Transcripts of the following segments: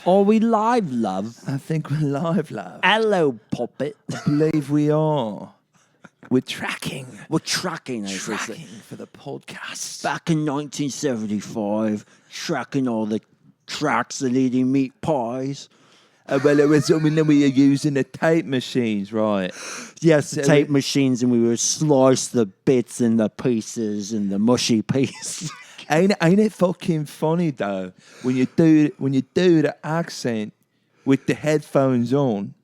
Are we live, love? I think we're live, love. Hello, Puppet. I believe we are. We're tracking. We're tracking For the podcast. Back in 1975, tracking all the tracks and eating meat pies. Well, it was when we were using the tape machines, right? Yes, the tape machines, and we would slice the bits and the pieces and the mushy pieces. Ain't it fucking funny though when you do the accent with the headphones on?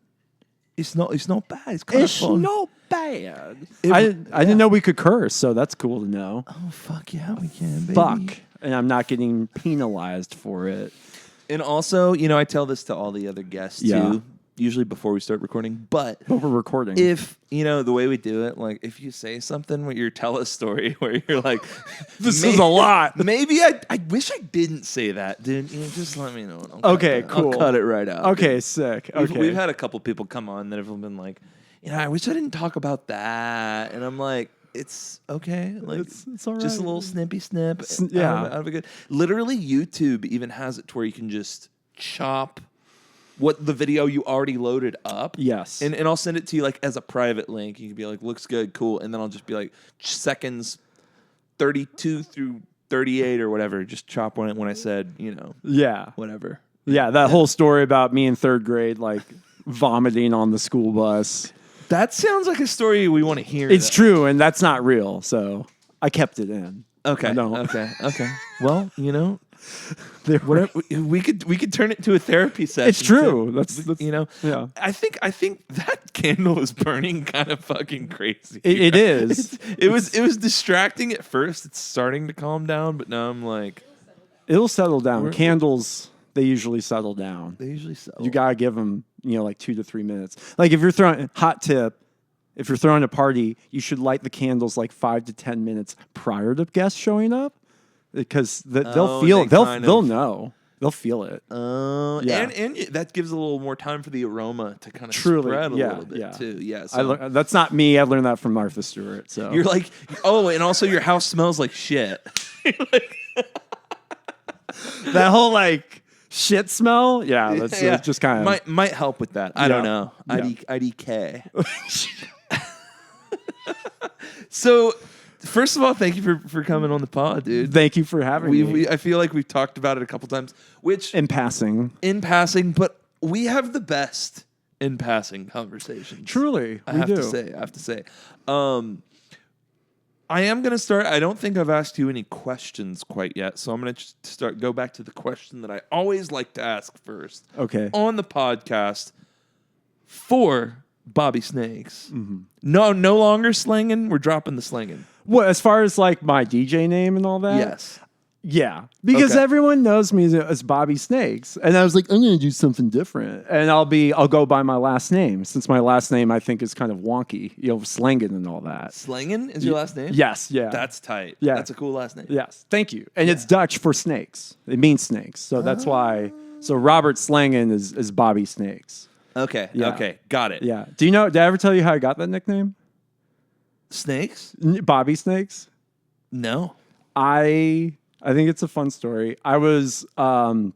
It's not bad. It's kind of fun. It's not bad. I didn't know we could curse, so that's cool to know. Oh fuck yeah, we can. Baby. Fuck. And I'm not getting penalized for it. And also, I tell this to all the other guests too. Usually before we start recording, but we're recording. If the way we do it, like if you say something where you tell a story where you're like, this is a lot. Maybe I wish I didn't say that, dude. Just let me know. Okay, cool. I'll cut it right out. Okay, dude. sick. Okay, we've had a couple people come on that have been like, I wish I didn't talk about that, and I'm like, it's okay, like it's all right. Just a little snippy snip. Yeah, out of a good. Literally, YouTube even has it to where you can just chop what the video you already loaded up. Yes. And I'll send it to you like as a private link. You can be like, looks good, cool. And then I'll just be like, seconds 32 through 38 or whatever. Just chop on it when I said, yeah. whatever. Yeah, that whole story about me in third grade, like vomiting on the school bus. That sounds like a story we want to hear. It's true, and that's not real, so I kept it in. Okay. No. Okay. Well, whatever, we could turn it into a therapy session. It's true. Too. That's Yeah. I think that candle is burning kind of fucking crazy. It is. It was distracting at first. It's starting to calm down, but now I'm like, it'll settle down. Candles, they usually settle down. They usually settle. You gotta give them, like 2 to 3 minutes. Like if you're throwing hot tip. If you're throwing a party, you should light the candles like 5 to 10 minutes prior to guests showing up, because they'll feel they'll know, they'll feel it. Oh, yeah. And that gives a little more time for the aroma to kind of spread a little bit too. Yeah, so. That's not me. I learned that from Martha Stewart. So you're like, and also your house smells like shit. That whole like shit smell. Yeah, that's just kind of might help with that. I don't know. Yeah. IDK. So, first of all, thank you for coming on the pod, dude. Thank you for having me. I feel like we've talked about it a couple times, which in passing, but we have the best in passing conversations. Truly, I have to say. I am going to start. I don't think I've asked you any questions quite yet, so I'm going to go back to the question that I always like to ask first. Okay. On the podcast for Bobby Snakes. Mm-hmm. No longer Slangen. We're dropping the Slangen. What, as far as like my DJ name and all that? Yes. Yeah, because everyone knows me as Bobby Snakes, and I was like, I'm going to do something different, and I'll go by my last name, since my last name I think is kind of wonky, Slangen and all that. Slangen is your last name? Yes, yeah. That's tight. Yeah, that's a cool last name. Yes, thank you. And it's Dutch for snakes. It means snakes, so that's why. So Robert Slangen is Bobby Snakes. Okay. Yeah. Okay. Got it. Yeah. Did I ever tell you how I got that nickname? Snakes? Bobby Snakes? No. I think it's a fun story. I was doing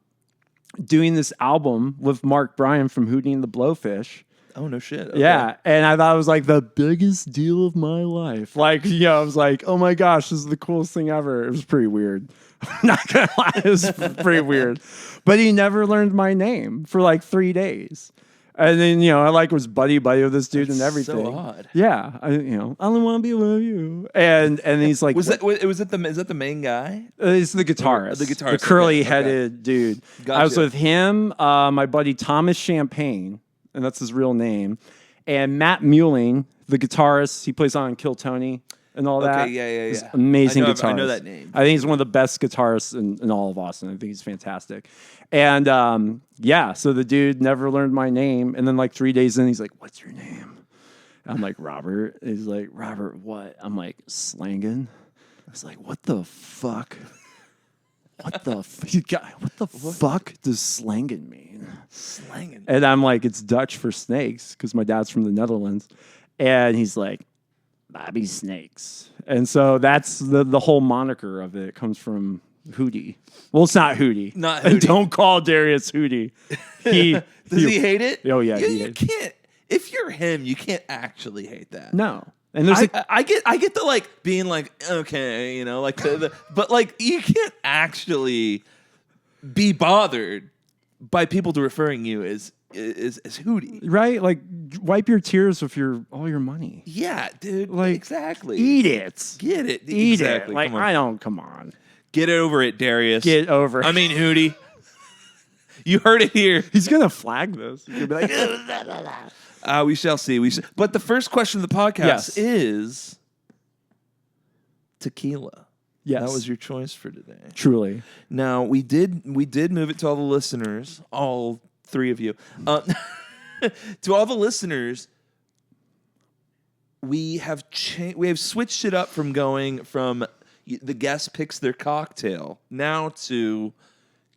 this album with Mark Bryan from Hootie and the Blowfish. Oh, no shit. Okay. Yeah, and I thought it was like the biggest deal of my life. Like, I was like, oh my gosh, this is the coolest thing ever. It was pretty weird. I'm not gonna lie, it was pretty weird. But he never learned my name for like 3 days. And then, I was buddy with this dude. That's and everything. So odd. Yeah. I don't want to be with you. And he's like, is that the main guy? It's the guitarist. The curly headed dude. Gotcha. I was with him, my buddy Thomas Champagne, and that's his real name, and Matt Muelling, the guitarist. He plays on Kill Tony and all that. Yeah. He's amazing guitarist. I know that name. I think he's one of the best guitarists in all of Austin. I think he's fantastic. And so the dude never learned my name. And then like 3 days in, he's like, "What's your name?" I'm like, "Robert." He's like, "Robert what?" I'm like, "Slangen." I was like, "What the fuck? What the fuck does Slangen mean?" Slangen. And I'm like, "It's Dutch for snakes," because my dad's from the Netherlands. And he's like, "Bobby Snakes." And so that's the whole moniker of it. It comes from Hootie. Well, it's not Hootie. Not And Hootie. don't call Darius Hootie. Does he hate it? Oh, yeah, You, he you hates can't. If you're him, you can't actually hate that. No. And there's I get the like being like okay, you know, like but like you can't actually be bothered by people to referring you as Hootie. right? Like, wipe your tears with all your money. Yeah, dude. Like, exactly. Eat it. Get it. Eat exactly. it. Like, come on. Get over it, Darius. Get over it. I mean, Hootie. You heard it here. He's going to flag this. He's going to be like, We shall see. But the first question of the podcast Yes. is tequila. yes. That was your choice for today. Truly. Now we did move it to all the listeners, all three of you. To all the listeners, we have switched it up from going from the guest picks their cocktail now to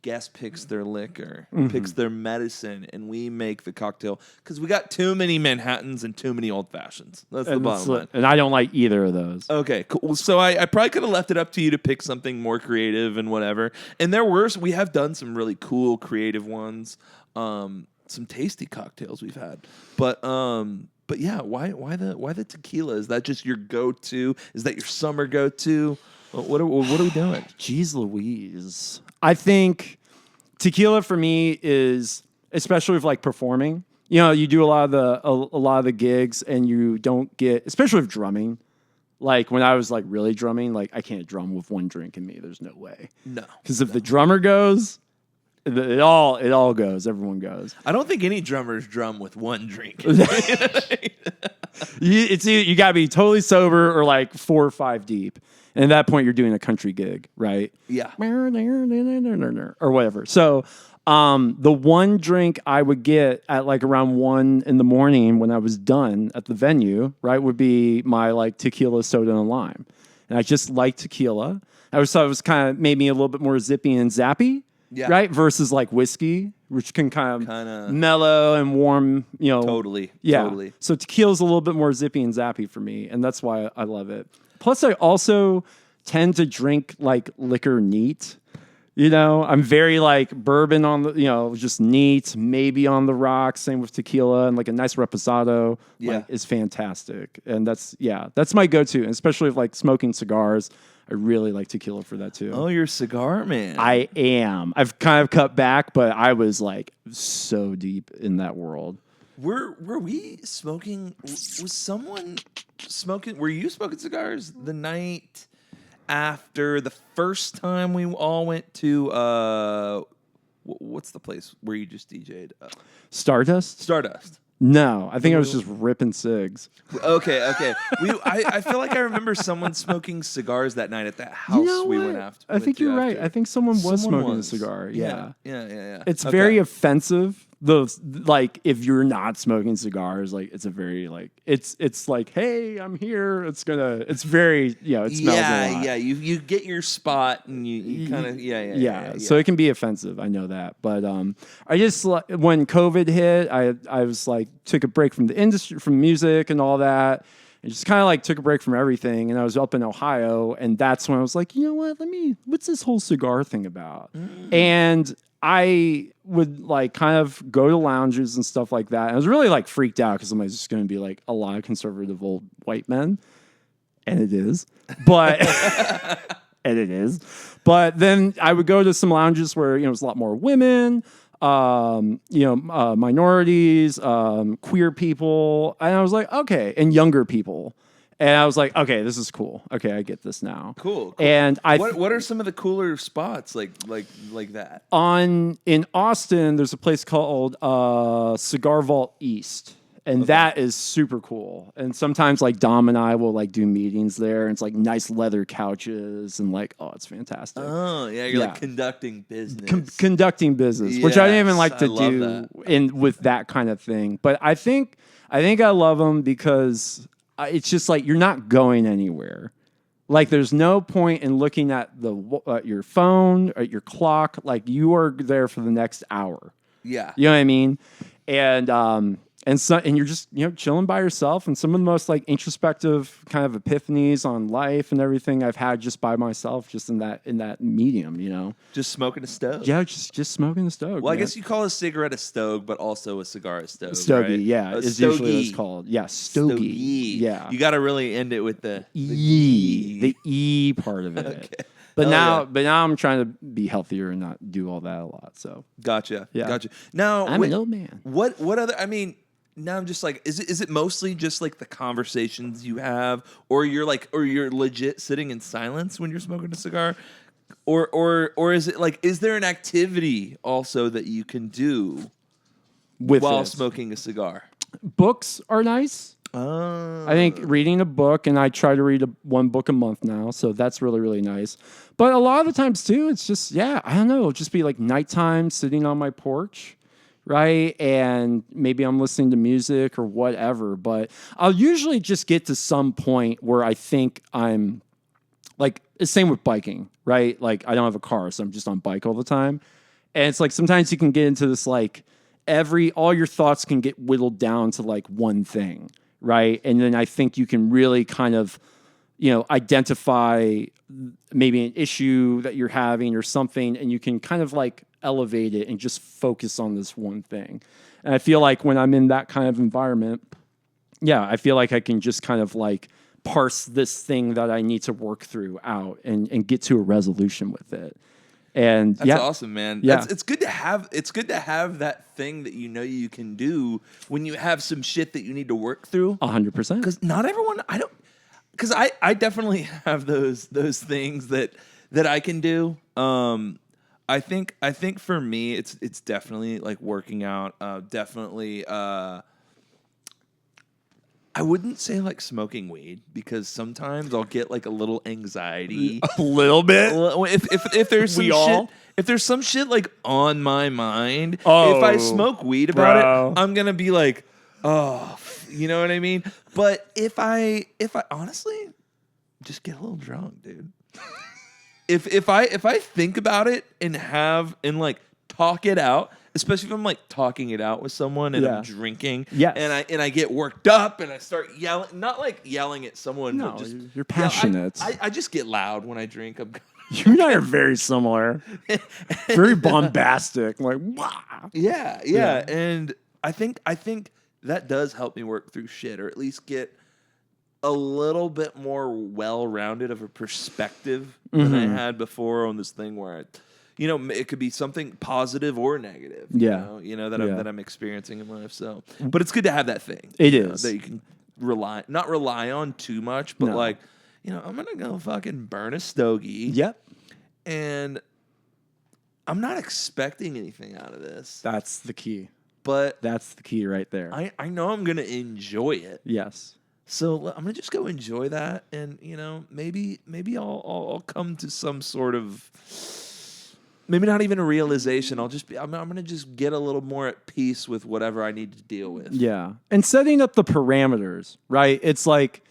guest picks their liquor, picks their medicine, and we make the cocktail because we got too many Manhattans and too many old fashions. That's the bottom line. And I don't like either of those. Okay, cool. So I probably could have left it up to you to pick something more creative and whatever. And we have done some really cool creative ones, some tasty cocktails we've had. But yeah, why the tequila? Is that just your go-to? Is that your summer go-to? What are we doing? Jeez Louise. I think tequila for me is, especially with like performing, you know, you do a lot of the gigs and you don't get, especially with drumming. Like when I was like really drumming, like I can't drum with one drink in me. There's no way. No. Because if the drummer goes, it all goes. Everyone goes. I don't think any drummers drum with one drink. You got to be totally sober or like 4 or 5 deep. And at that point, you're doing a country gig, right? Yeah. Or whatever. So the one drink I would get at like around 1 a.m. when I was done at the venue, right, would be my like tequila, soda, and lime. And I just like tequila. I always thought it was kind of made me a little bit more zippy and zappy, right? Versus like whiskey, which can kind of mellow and warm, you know. Totally. Yeah. Totally. So tequila's a little bit more zippy and zappy for me, and that's why I love it. Plus, I also tend to drink like liquor neat. You know, I'm very like bourbon on the, you know, just neat, maybe on the rocks. Same with tequila, and like a nice reposado is fantastic. And that's my go-to, and especially if like smoking cigars. I really like tequila for that too. Oh, you're a cigar man. I am. I've kind of cut back, but I was like so deep in that world. Were we smoking? Was someone smoking? Were you smoking cigars the night after the first time we all went to what's the place where you just DJ'd? Stardust? Stardust. No, I think I was just ripping cigs. Okay. I feel like I remember someone smoking cigars that night at that house we went after. I think you're right. I think someone was smoking a cigar. Yeah. It's very offensive. Like if you're not smoking cigars, like it's a very like it's like, hey, I'm here. It's very it smells a lot. Yeah. You get your spot and you kind of yeah. So it can be offensive. I know that, but I just when COVID hit, I was like took a break from the industry, from music and all that. And just kind of like took a break from everything. And I was up in Ohio, and that's when I was like, you know what? What's this whole cigar thing about? And I would like kind of go to lounges and stuff like that. And I was really like freaked out because I'm like, just going to be like a lot of conservative old white men. And it is. But But then I would go to some lounges where, it was a lot more women, minorities, queer people. And I was like, okay, and younger people. And I was like, okay, this is cool. Okay, I get this now. Cool. And what are some of the cooler spots like that? In Austin, there's a place called Cigar Vault East. And that is super cool. And sometimes like Dom and I will like do meetings there. And it's like nice leather couches and like, it's fantastic. Oh, yeah. You're like conducting business. Conducting business, which I didn't even like to do that. with that kind of thing. But I think I love them because it's just like you're not going anywhere. Like there's no point in looking at your phone or your clock. Like you are there for the next hour. Yeah. You know what I mean? And and you're just, chilling by yourself. And some of the most like introspective kind of epiphanies on life and everything I've had just by myself, just in that medium, Just smoking a stogie. Yeah, just smoking a stogie. Well, I guess you call a cigarette a stogie, but also a cigar a stogie. Stogie, right? yeah, is usually what it's called. Yeah, stogie. Yeah, You got to really end it with the the E part of it. Okay. But Hell now I'm trying to be healthier and not do all that a lot. So Gotcha. Yeah. Gotcha. Now, I'm an old man. What other? I mean, now I'm just like, is it mostly just like the conversations you have, or you're legit sitting in silence when you're smoking a cigar, or is it like, is there an activity also that you can do while smoking a cigar? Books are nice. Oh. I think reading a book, and I try to read one book a month now, so that's really, really nice. But a lot of the times too, it's just, I don't know, it'll just be like nighttime sitting on my porch, right? And maybe I'm listening to music or whatever, but I'll usually just get to some point where I think I'm like, it's same with biking, right? Like I don't have a car, so I'm just on bike all the time. And it's like, sometimes you can get into this, like all your thoughts can get whittled down to like one thing. Right. And then I think you can really kind of, identify maybe an issue that you're having or something, and you can kind of like elevate it and just focus on this one thing. And I feel like when I'm in that kind of environment, I feel like I can just kind of like parse this thing that I need to work through out and get to a resolution with it. And that's awesome, man. Yeah. It's good to have that thing that you can do when you have some shit that you need to work through. 100%. Because not everyone, because I definitely have those things that I can do. I think for me it's definitely like working out. Definitely. I wouldn't say like smoking weed, because sometimes I'll get like a little anxiety. A little bit. If there's some shit, if there's some shit like on my mind, if I smoke weed about it, I'm gonna be like, you know what I mean? But if I honestly just get a little drunk, dude. if I think about it and like talk it out, especially if I'm like talking it out with someone and I'm drinking, and I get worked up and I start yelling, not like yelling at someone. No, but just, you're passionate. I just get loud when I drink. You and I are very similar, very bombastic. Like, wow. Yeah, and I think that does help me work through shit, or at least get a little bit more well-rounded of a perspective than I had before on this thing where it could be something positive or negative. That I'm experiencing in life. So, but it's good to have that thing. It is that you can not rely on too much, but I'm gonna go fucking burn a stogie. Yep. And I'm not expecting anything out of this. That's the key. But that's the key right there. I know I'm gonna enjoy it. Yes. So I'm gonna just go enjoy that, and maybe I'll come to some sort of. Maybe not even a realization. I'm going to just get a little more at peace with whatever I need to deal with. Yeah. And setting up the parameters, right? It's like,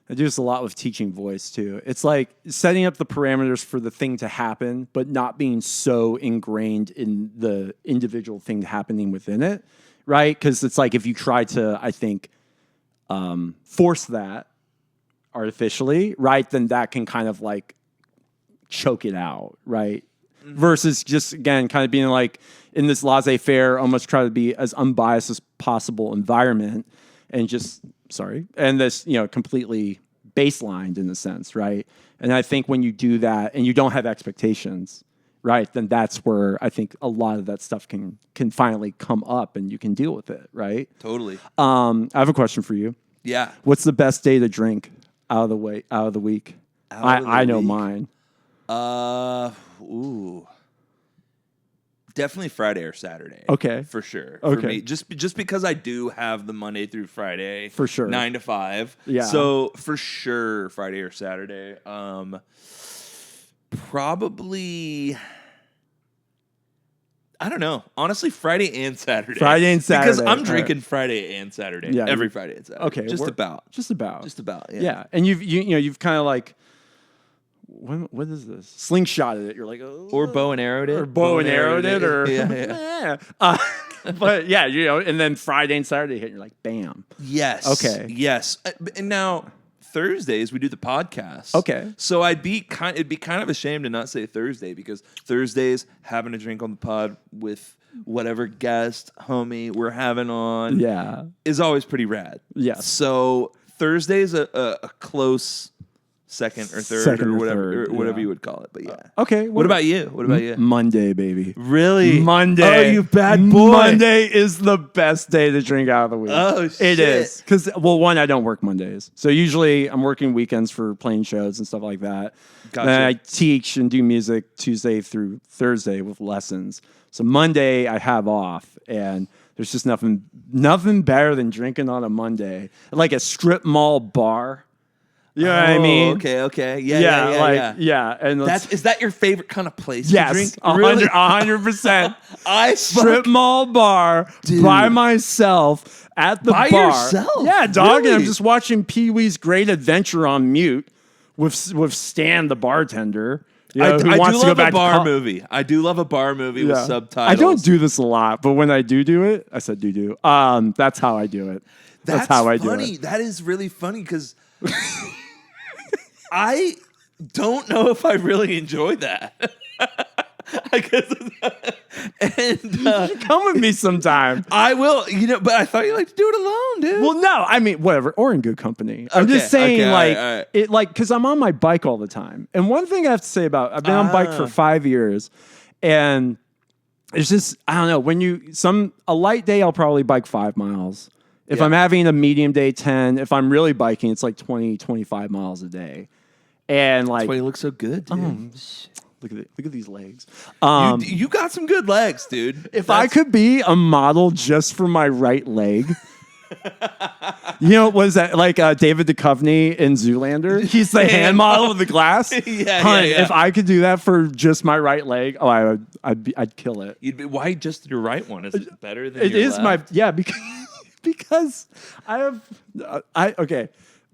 I do this a lot with teaching voice too. It's like setting up the parameters for the thing to happen, but not being so ingrained in the individual thing happening within it, right? Because it's like if you try to, I think, force that artificially, right? Then that can kind of like choke it out, right? Versus just, again, kind of being like in this laissez-faire, almost try to be as unbiased as possible environment and this, completely baselined in a sense, right? And I think when you do that and you don't have expectations, right, then that's where I think a lot of that stuff can finally come up and you can deal with it, right? Totally. I have a question for you. Yeah. What's the best day to drink out of the week? I know mine. Definitely Friday or Saturday. Okay. For sure. Okay. For me. Just because I do have the Monday through Friday. For sure. 9 to 5. Yeah. So for sure Friday or Saturday. Probably, I don't know. Honestly, Friday and Saturday. Because I'm drinking Friday and Saturday. Yeah, every Friday and Saturday. Okay. Just about. Yeah. Yeah. And you've kind of like, what is this? Slingshotted it. You're like, oh. Or bow and arrowed it. Or bow and arrowed it. Or yeah. But yeah, and then Friday and Saturday hit, and you're like, bam. Yes. Okay. Yes. And now Thursdays we do the podcast. Okay. So it'd be kind of a shame to not say Thursday, because Thursdays having a drink on the pod with whatever guest homie we're having on is always pretty rad. Yeah. So Thursday's a close second or third or whatever you would call it. But yeah. Okay. What about you? What about you? Monday, baby. Really? Monday. Oh, you bad boy. Monday is the best day to drink out of the week. Oh, shit. It is. Because, one, I don't work Mondays. So usually I'm working weekends for playing shows and stuff like that. Gotcha. Then I teach and do music Tuesday through Thursday with lessons. So Monday I have off, and there's just nothing better than drinking on a Monday. Like a strip mall bar. You know what I mean? Okay. Yeah. And Is that your favorite kind of place yes, to drink? 100%. Strip mall bar by myself at the by bar. Yourself? Yeah, dog. Really? And I'm just watching Pee-wee's Great Adventure on mute with Stan, the bartender. Who wants to go back to bar movie. I do love a bar movie with subtitles. I don't do this a lot, but when I do it, I said do. That's how I do it. That's how I do it. That is really funny because I don't know if I really enjoy that. I guess, and come with me sometime. I will, but I thought you liked to do it alone, dude. Well, no, I mean, whatever, or in good company. I'm just saying, all right. because I'm on my bike all the time. And one thing I have to say I've been on bike for 5 years, and it's just, I don't know, when a light day, I'll probably bike 5 miles. If I'm having a medium day, 10. If I'm really biking, it's like 20, 25 miles a day. And that's why you look so good, dude. Look at these legs. You got some good legs, dude. If I could be a model just for my right leg, was that like David Duchovny in Zoolander? He's the hand model with the glass. Yeah. If I could do that for just my right leg, I'd kill it. Why just your right one? Is it better than it your is left? because I have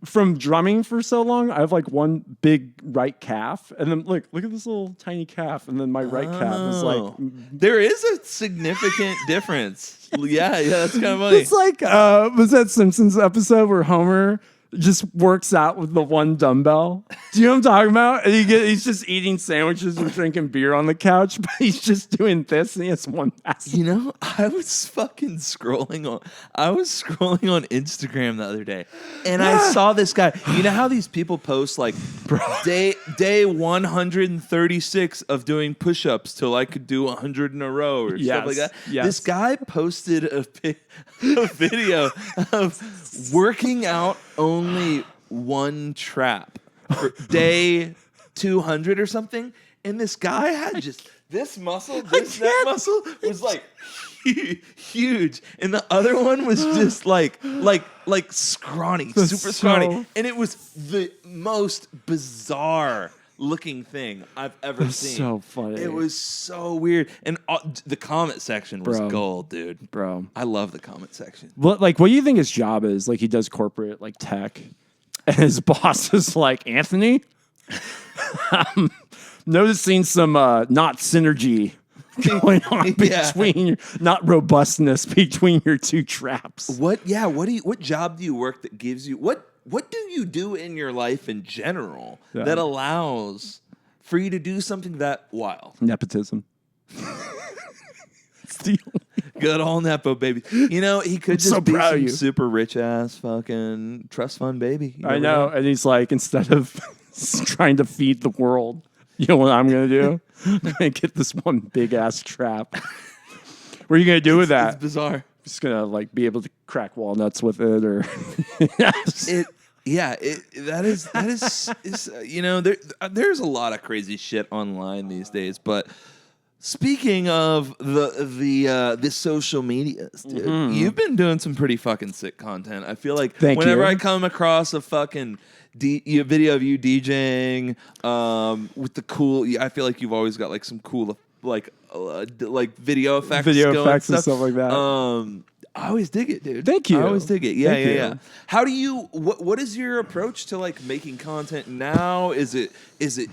from drumming for so long, I have like one big right calf, and then look at this little tiny calf, and then my right calf is like. There is a significant difference. Yeah, that's kind of funny. It's like was that Simpsons episode where Homer just works out with the one dumbbell? Do you know what I'm talking about? And he's just eating sandwiches and drinking beer on the couch, but he's just doing this, and he has one pass. I was scrolling on Instagram the other day, and I saw this guy. You know how these people post like day 136 of doing push-ups till I could do 100 in a row or stuff like that. Yes. This guy posted a video of working out only one trap for day 200 or something, and this guy had just this muscle, that muscle was like huge, and the other one was just like scrawny, super scrawny, and it was the most bizarre looking thing I've ever seen. So funny. It was so weird, and the comment section was gold, dude. Bro, I love the comment section. what do you think his job is? Like, he does corporate like tech, and his boss is like, Anthony, I'm noticing some not synergy going on between not robustness between your two traps. What job do you work that gives you what do you do in your life in general that allows for you to do something that wild? Nepotism. Good old Nepo baby. He could just be some super rich ass fucking trust fund baby. I know. And he's like, instead of trying to feed the world, you know what I'm going to do? I'm going to get this one big ass trap. What are you going to do with that? It's bizarre. Just going to like be able to crack walnuts with it or. There's a lot of crazy shit online these days, but speaking of the social medias, dude, you've been doing some pretty fucking sick content. I feel like whenever I come across a fucking video of you DJing with the cool, I feel like you've always got like some cool like video effects, and stuff like that. I always dig it, dude. Thank you. I always dig it. Yeah. How do you? What is your approach to like making content now? Is it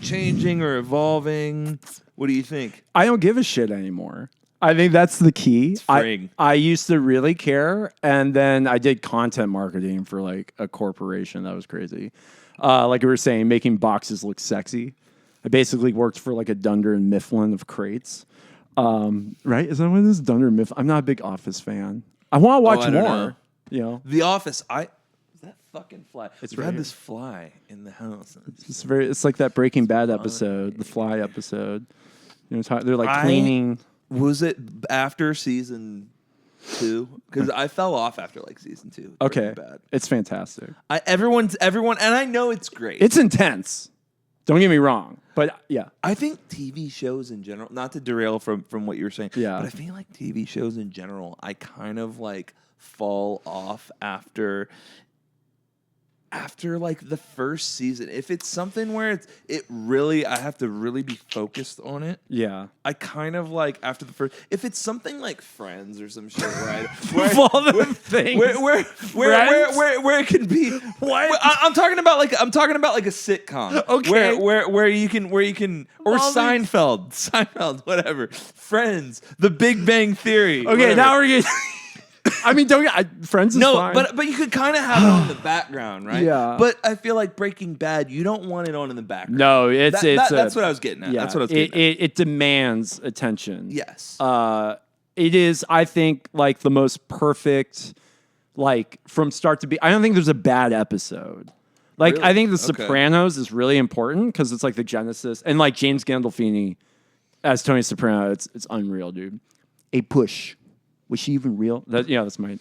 changing or evolving? What do you think? I don't give a shit anymore. I think that's the key. Frig. I used to really care, and then I did content marketing for like a corporation. That was crazy. Like we were saying, making boxes look sexy. I basically worked for like a Dunder and Mifflin of crates. Right? Is that what it is? Dunder and Mifflin. I'm not a big Office fan. I want to watch I don't more. know. You know, The Office. Is that fucking fly? It's We right had here. this fly in the house. it's like that Breaking Bad episode, the Fly episode. You know, they're like cleaning. Was it after season 2? Because I fell off after like season 2. Okay, Breaking Bad. it's fantastic. Everyone, and I know it's great. It's intense. Don't get me wrong, but yeah, I think TV shows in general, not to derail from what you were saying, Yeah. but I feel like TV shows in general, I kind of like fall off after like the first season. If it's something where I have to really be focused on it. yeah. I kind of like after the first. If it's something like Friends or some shit, where Of all the things, where it can be. What? I'm talking about like a sitcom. Okay. Where you can or All these- Seinfeld, whatever. Friends, The Big Bang Theory. Okay, whatever. now we're getting. I mean, Friends is No, fine. but you could kind of have it on the background, right? Yeah. But I feel like Breaking Bad, you don't want it on in the background. no, it's That's what I was getting at. Yeah, That's what I was getting at. it demands attention. Yes. It is, I think, like the most perfect, like from start to be. I don't think there's a bad episode. Like Really? I think The Okay. Sopranos is really important because it's like the genesis, and like James Gandolfini as Tony Soprano, it's unreal, dude. A push. Was she even real? That's my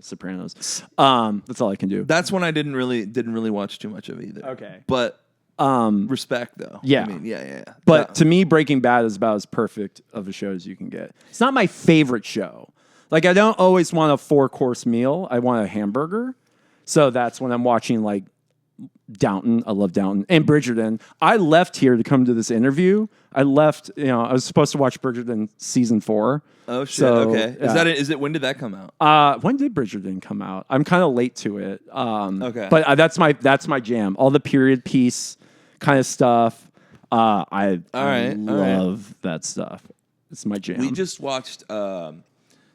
Sopranos. That's all I can do. That's one I didn't really watch too much of either. Okay. But respect though. yeah. I mean, yeah. But to me, Breaking Bad is about as perfect of a show as you can get. It's not my favorite show. Like, I don't always want a 4-course meal. I want a hamburger. So that's when I'm watching, like, Downton. I love Downton. And Bridgerton. I left here to come to this interview. I left, I was supposed to watch Bridgerton season 4. Oh shit. So, Okay. yeah. Is it? When did that come out? When did Bridgerton come out? I'm kind of late to it. Okay. But that's my jam. All the period piece kind of stuff. I love that stuff. It's my jam. We just watched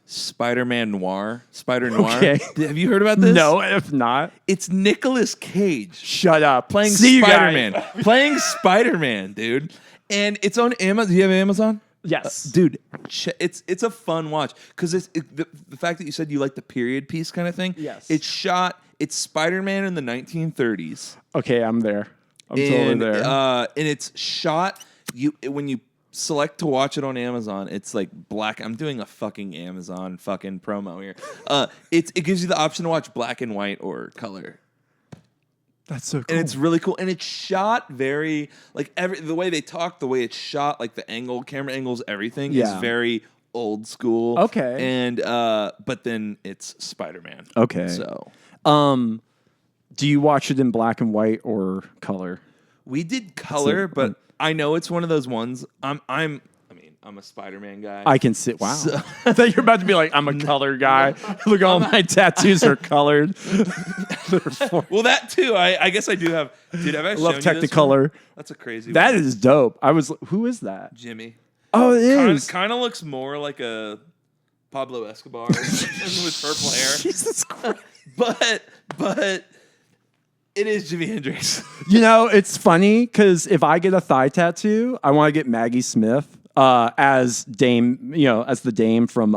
Spider-Man Noir. Spider Noir. Okay. Have you heard about this? No, if not, It's Nicolas Cage shut up. playing See you guys. Spider-Man. Playing Spider-Man, dude. And it's on Amazon. Do you have Amazon? Yes. Dude, it's a fun watch because the fact that you said you like the period piece kind of thing. Yes. It's Spider-Man in the 1930s. Okay, I'm there. I'm totally there. And it's shot. When you select to watch it on Amazon, it's like black. I'm doing a fucking Amazon fucking promo here. It gives you the option to watch black and white or color. That's so cool. And it's really cool. And it's shot very like the way they talk, the way it's shot, like the camera angles, everything is Yeah. very old school. Okay. And but then it's Spider-Man. Okay. So do you watch it in black and white or color? we did color, but I know it's one of those ones. I'm a Spider-Man guy. I can sit. Wow. I thought you were about to be like, I'm a color guy. Look, all my tattoos are colored. Well, that too. I guess I do have. Dude, have I Love shown you this Technicolor. one? That's a crazy That one. is dope. Who is that? Jimmy. Oh, it is. Kind of looks more like a Pablo Escobar with purple hair. Jesus Christ. But it is Jimi Hendrix. It's funny because if I get a thigh tattoo, I want to get Maggie Smith as Dame, as the Dame from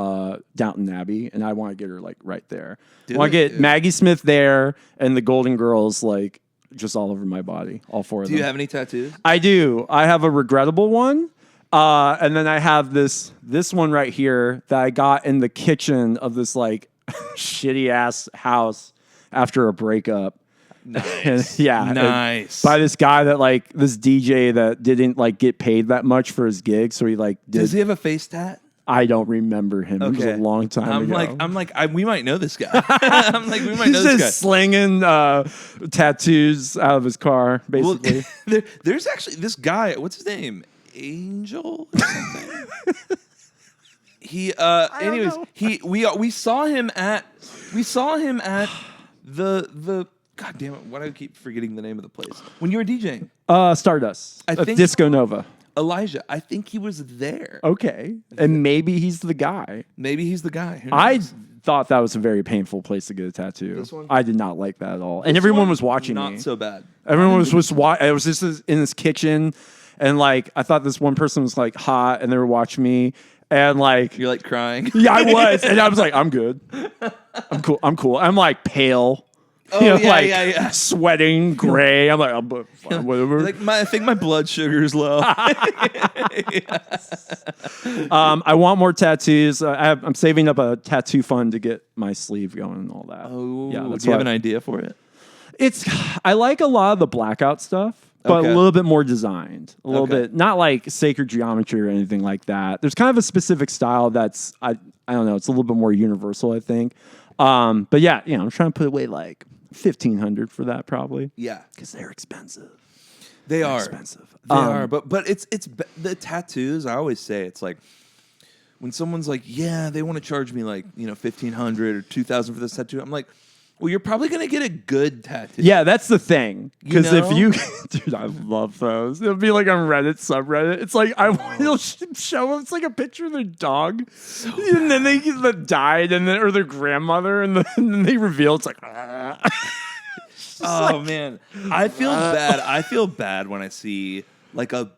Downton Abbey, and I want to get her like right there. I want to get Maggie Smith there and the Golden Girls like just all over my body, all four of them. Do you have any tattoos? I do. I have a regrettable one. And then I have this one right here that I got in the kitchen of this like shitty ass house after a breakup. Nice. Yeah. Nice. By this guy that like this DJ that didn't like get paid that much for his gig. So he like did. Does he have a face tat? I don't remember him. It was a long time ago. We might know this guy. I'm like, we might He's know this guy. just slinging tattoos out of his car, basically. Well, there's actually this guy. What's his name? Angel or something. Anyways, we saw him at the God damn it! Why do I keep forgetting the name of the place? When you were DJing, Stardust. I think- Disco Nova. Elijah. I think he was there. Okay. And maybe he's the guy. Maybe he's the guy. Who I knows? thought that was a very painful place to get a tattoo. This one? I did not like that at all. And everyone One, was watching not me. so bad. Everyone was just watching. I was just in this kitchen, and like I thought this one person was like hot, and they were watching me, and like You're like crying. yeah, I was, and I was like, I'm good, I'm cool, I'm cool. I'm like pale, Oh, like yeah. sweating, gray. I'm like, fine, whatever. Like I think my blood sugar's low. I want more tattoos. I'm saving up a tattoo fund to get my sleeve going and all that. Oh, yeah. That's do you have what an idea for it? I like a lot of the blackout stuff, but Okay. a little bit more designed. A little Okay. bit, not like sacred geometry or anything like that. There's kind of a specific style that's I don't know. It's a little bit more universal, I think. But yeah, I'm trying to put away like $1,500 for that probably. Yeah, Because they're expensive. they are expensive. They are, but it's the tattoos. I always say it's like when someone's like, yeah, they want to charge me like $1,500 or $2,000 for this tattoo. I'm like, well, you're probably gonna get a good tattoo. Yeah, that's the thing. Because know? if you, dude, I love those. It'll be like on Reddit subreddit. It's like it'll show. It's like a picture of their dog, and then they died, and then or their grandmother, and then they reveal it's like. Oh man, I feel bad. I feel bad when I see like a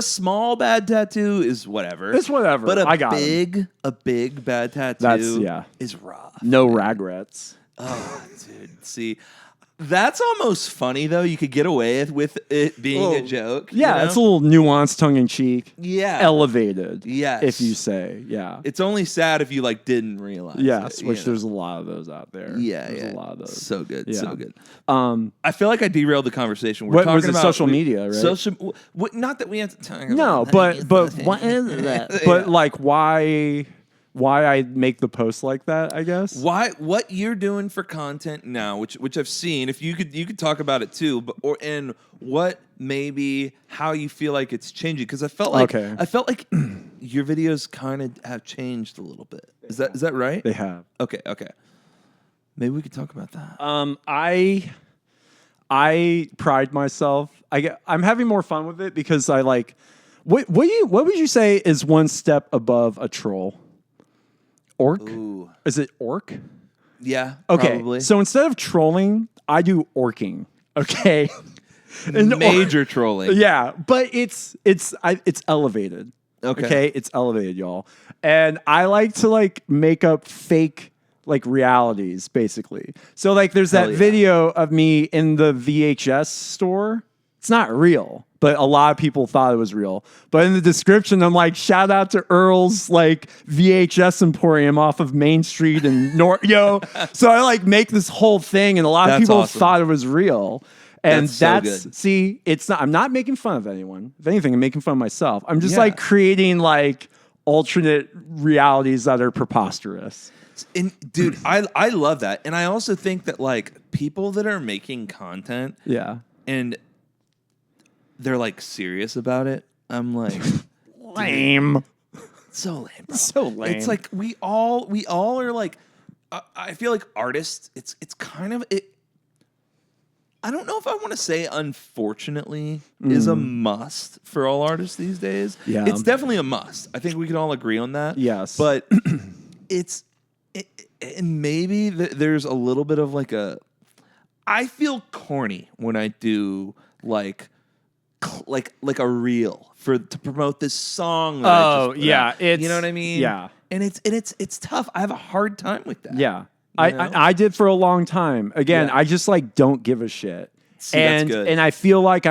small bad tattoo is whatever. It's whatever. But I got a big bad tattoo is rough. No regrets. Oh, dude. See, that's almost funny though. You could get away with it being a joke. Yeah, you know? it's a little nuanced, tongue in cheek. Yeah. Elevated. Yes. If you say, yeah. It's only sad if you like didn't realize. Yes, it, which you know? there's a lot of those out there. Yeah, There's yeah. a lot of those. So good, Yeah. so good. Um, I feel like I derailed the conversation. We're What talking was it, about social media, right? Social. Not that we have to talk. no, about but what is that? But like, why I make the post like that? I guess. What you're doing for content now, which I've seen. If you could talk about it too, and what maybe how you feel like it's changing, because I felt like your videos kind of have changed a little bit. Is that right? They have. Okay. Maybe we could talk about that. I pride myself. I'm having more fun with it because I like. What would you say is one step above a troll? Orc? Ooh. Is it orc? Yeah. Okay. Probably. So instead of trolling, I do orking. Okay. And Major trolling. Yeah, but it's elevated. Okay. It's elevated, y'all. And I like to like make up fake like realities, basically. So like there's that Hell yeah. video of me in the VHS store. It's not real, but a lot of people thought it was real. But in the description, I'm like, shout out to Earl's like VHS Emporium off of Main Street and So I like make this whole thing, and a lot of That's people awesome. thought it was real. And That's so good. see, it's not. I'm not making fun of anyone. If anything, I'm making fun of myself. I'm just Yeah. like creating like alternate realities that are preposterous. And dude, I love that, and I also think that like people that are making content, Yeah. and they're like serious about it. I'm like, Lame. so lame, bro. So lame. It's like we all are like. I feel like artists. It's kind of it. I don't know if I want to say unfortunately is a must for all artists these days. Yeah. It's definitely a must. I think we can all agree on that. Yes. But and maybe there's a little bit of like I feel corny when I do like a reel to promote this song. That I just put out. You know what I mean? Yeah. And it's tough. I have a hard time with that. Yeah. You know? I did for a long time. Again, Yeah. I just like don't give a shit. See, that's and good. and I feel like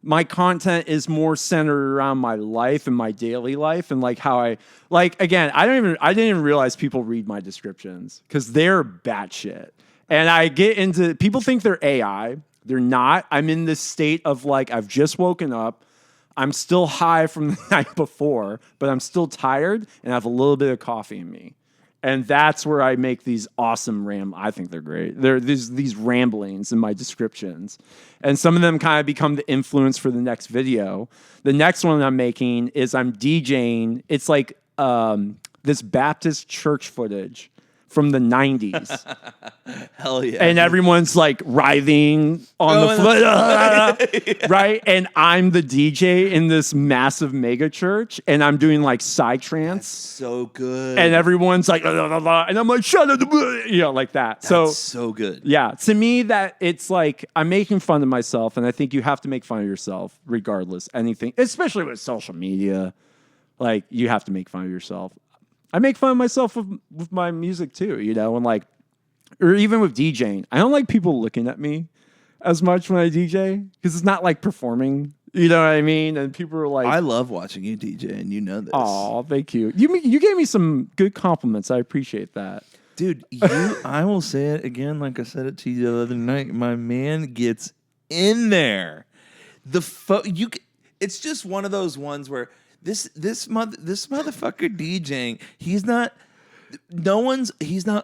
my content is more centered around my life and my daily life and like how again, I didn't even realize people read my descriptions because they're batshit. And I get into people think they're AI. They're not. I'm in this state of like I've just woken up. I'm still high from the night before, but I'm still tired and I have a little bit of coffee in me. And that's where I make these awesome I think they're great. They're these ramblings in my descriptions. And some of them kind of become the influence for the next video. The next one I'm making is I'm DJing. It's like this Baptist church footage, from the 90s. Hell yeah. And everyone's like writhing on the floor, right? And I'm the DJ in this massive mega church, and I'm doing like psytrance. So good. And everyone's like, and I'm like, shut up, like that. That's so good. Yeah, to me, that it's like I'm making fun of myself, and I think you have to make fun of yourself regardless. Anything, especially with social media, like you have to make fun of yourself. I make fun of myself with my music too, and like, or even with DJing. I don't like people looking at me as much when I DJ because it's not like performing. You know what I mean? And people are like, I love watching you DJ, and you know this. Oh, thank you. You gave me some good compliments. I appreciate that. Dude, I will say it again, like I said it to you the other night. My man gets in there. It's just one of those ones where this motherfucker DJing, he's not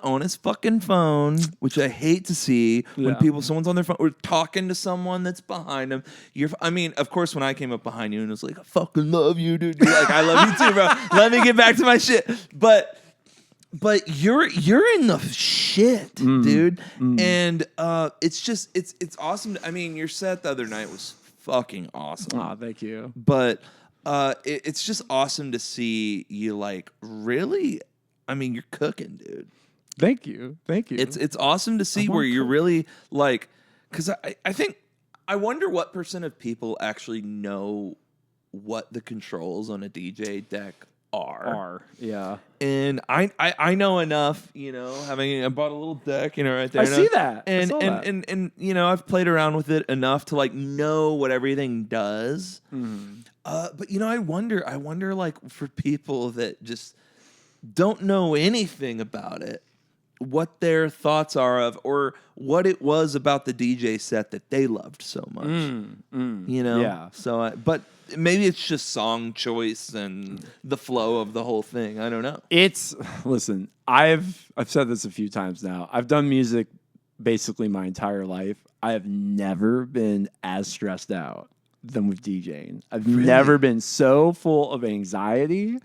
on his fucking phone, which I hate to see when someone's on their phone or talking to someone that's behind him. Of course, when I came up behind you and was like, I fucking love you, dude. You're like, I love you too, bro. Let me get back to my shit. But you're in the shit, dude. And it's awesome. Your set the other night was fucking awesome. Oh, thank you. But it's just awesome to see you like really. You're cooking, dude. Thank you. It's awesome to see where you're really like, because I wonder what % of people actually know what the controls on a DJ deck are. Yeah. And I know enough, I bought a little deck, right there. I see that. And I've played around with it enough to like know what everything does. But I wonder like for people that just don't know anything about it, what their thoughts are of, or what it was about the DJ set that they loved so much. Yeah. So, but maybe it's just song choice and the flow of the whole thing. I don't know. Listen, I've said this a few times now. I've done music basically my entire life. I have never been as stressed out than with DJing. I've never been so full of anxiety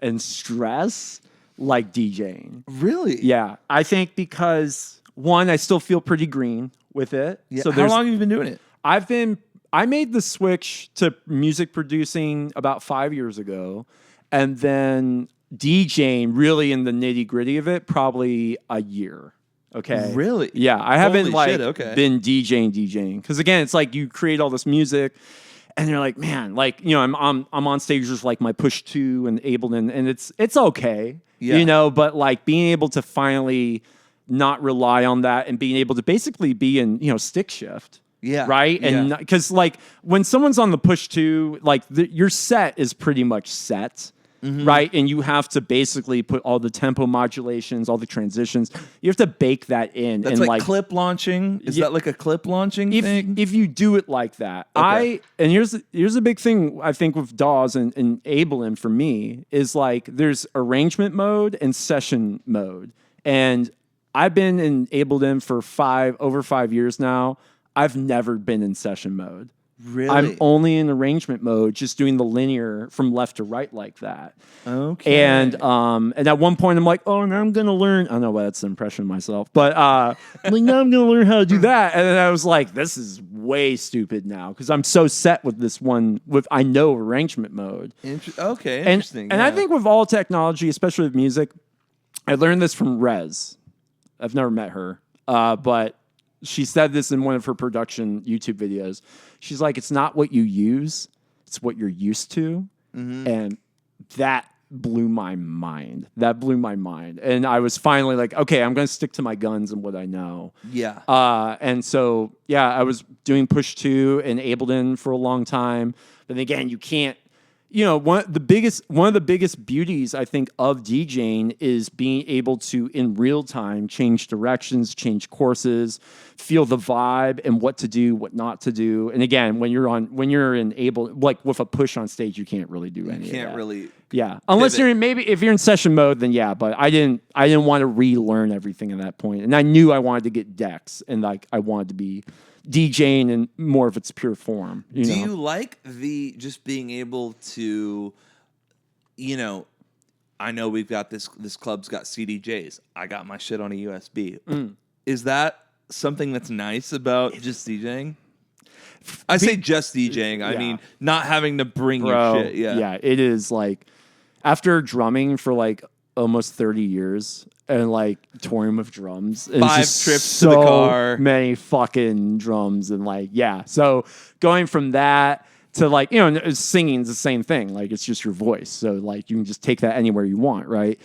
and stress like DJing. Really? Yeah. I think because, one, I still feel pretty green with it. Yeah. So how long have you been doing it? I made the switch to music producing about 5 years ago, and then DJing really in the nitty gritty of it probably a year. Okay. Really? Yeah. I haven't been DJing because again, it's like you create all this music. And you're like, man, like, I'm on stage with like my Push 2 and Ableton, and it's okay, but like being able to finally not rely on that and being able to basically be in, stick shift. Yeah. Right. And because like when someone's on the Push 2, like your set is pretty much set. Right. And you have to basically put all the tempo modulations, all the transitions. You have to bake that in. That's and like clip launching. Is that like a clip launching thing? If you do it like that, okay. And here's a big thing I think with DAWs and Ableton for me is like there's arrangement mode and session mode. And I've been in Ableton for over 5 years now. I've never been in session mode. Really? I'm only in arrangement mode, just doing the linear from left to right like that. Okay. And at one point I'm like, oh, now I'm gonna learn. I know that's an impression of myself, but I'm like, now I'm gonna learn how to do that. And then I was like, this is way stupid now because I'm so set with this one. I know arrangement mode. Interesting. And I think with all technology, especially with music, I learned this from Rez. I've never met her, but she said this in one of her production YouTube videos. She's like, it's not what you use, it's what you're used to. And that blew my mind. And I was finally like, okay, I'm going to stick to my guns and what I know. Yeah. And so, I was doing Push 2 and Ableton for a long time. But again, you can't, one of the biggest beauties I think of DJing is being able to in real time change directions, change courses, feel the vibe and what to do, what not to do. And again, when you're in Ableton, like with a push on stage, you can't really do any of that. You can't really. Yeah, unless if you're in session mode, then yeah. But I didn't want to relearn everything at that point, and I knew I wanted to get decks, and like I wanted to be DJing in more of its pure form. Do you like the just being able to, I know we've got this club's got CDJs. I got my shit on a USB. Is that something that's nice about just DJing? I say just DJing. I mean, not having to bring your shit. Yeah, it is like after drumming for like almost 30 years and like touring with drums. 5 trips to the car. Many fucking drums and like, So going from that to like, singing's the same thing. Like it's just your voice. So like you can just take that anywhere you want, right?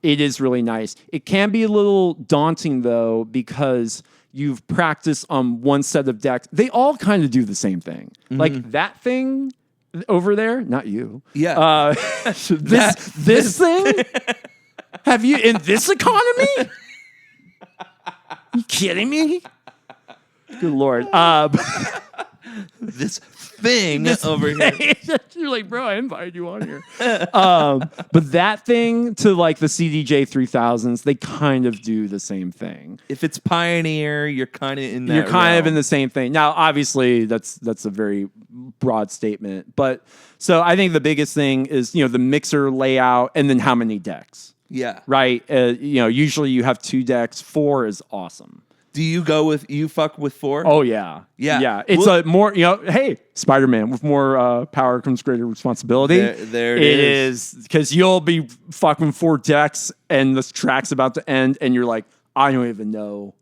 It is really nice. It can be a little daunting though, because you've practiced on one set of decks. They all kind of do the same thing. Like that thing over there, not you. Yeah. This thing? Have you in this economy? You kidding me? Good Lord. This thing over here. You're like, bro, I invited you on here. But that thing to like the CDJ 3000s, they kind of do the same thing. If it's Pioneer, you're kind of in that You're kind of realm. in the same thing. Now, obviously, that's a very broad statement. But so I think the biggest thing is, the mixer layout and then how many decks. Yeah. Right? Usually you have 2 decks. 4 is awesome. Do you fuck with 4? Oh, yeah. Yeah. It's a more, hey, Spider-Man, with more power comes greater responsibility. There it is. Because you'll be fucking 4 decks and this track's about to end and you're like, I don't even know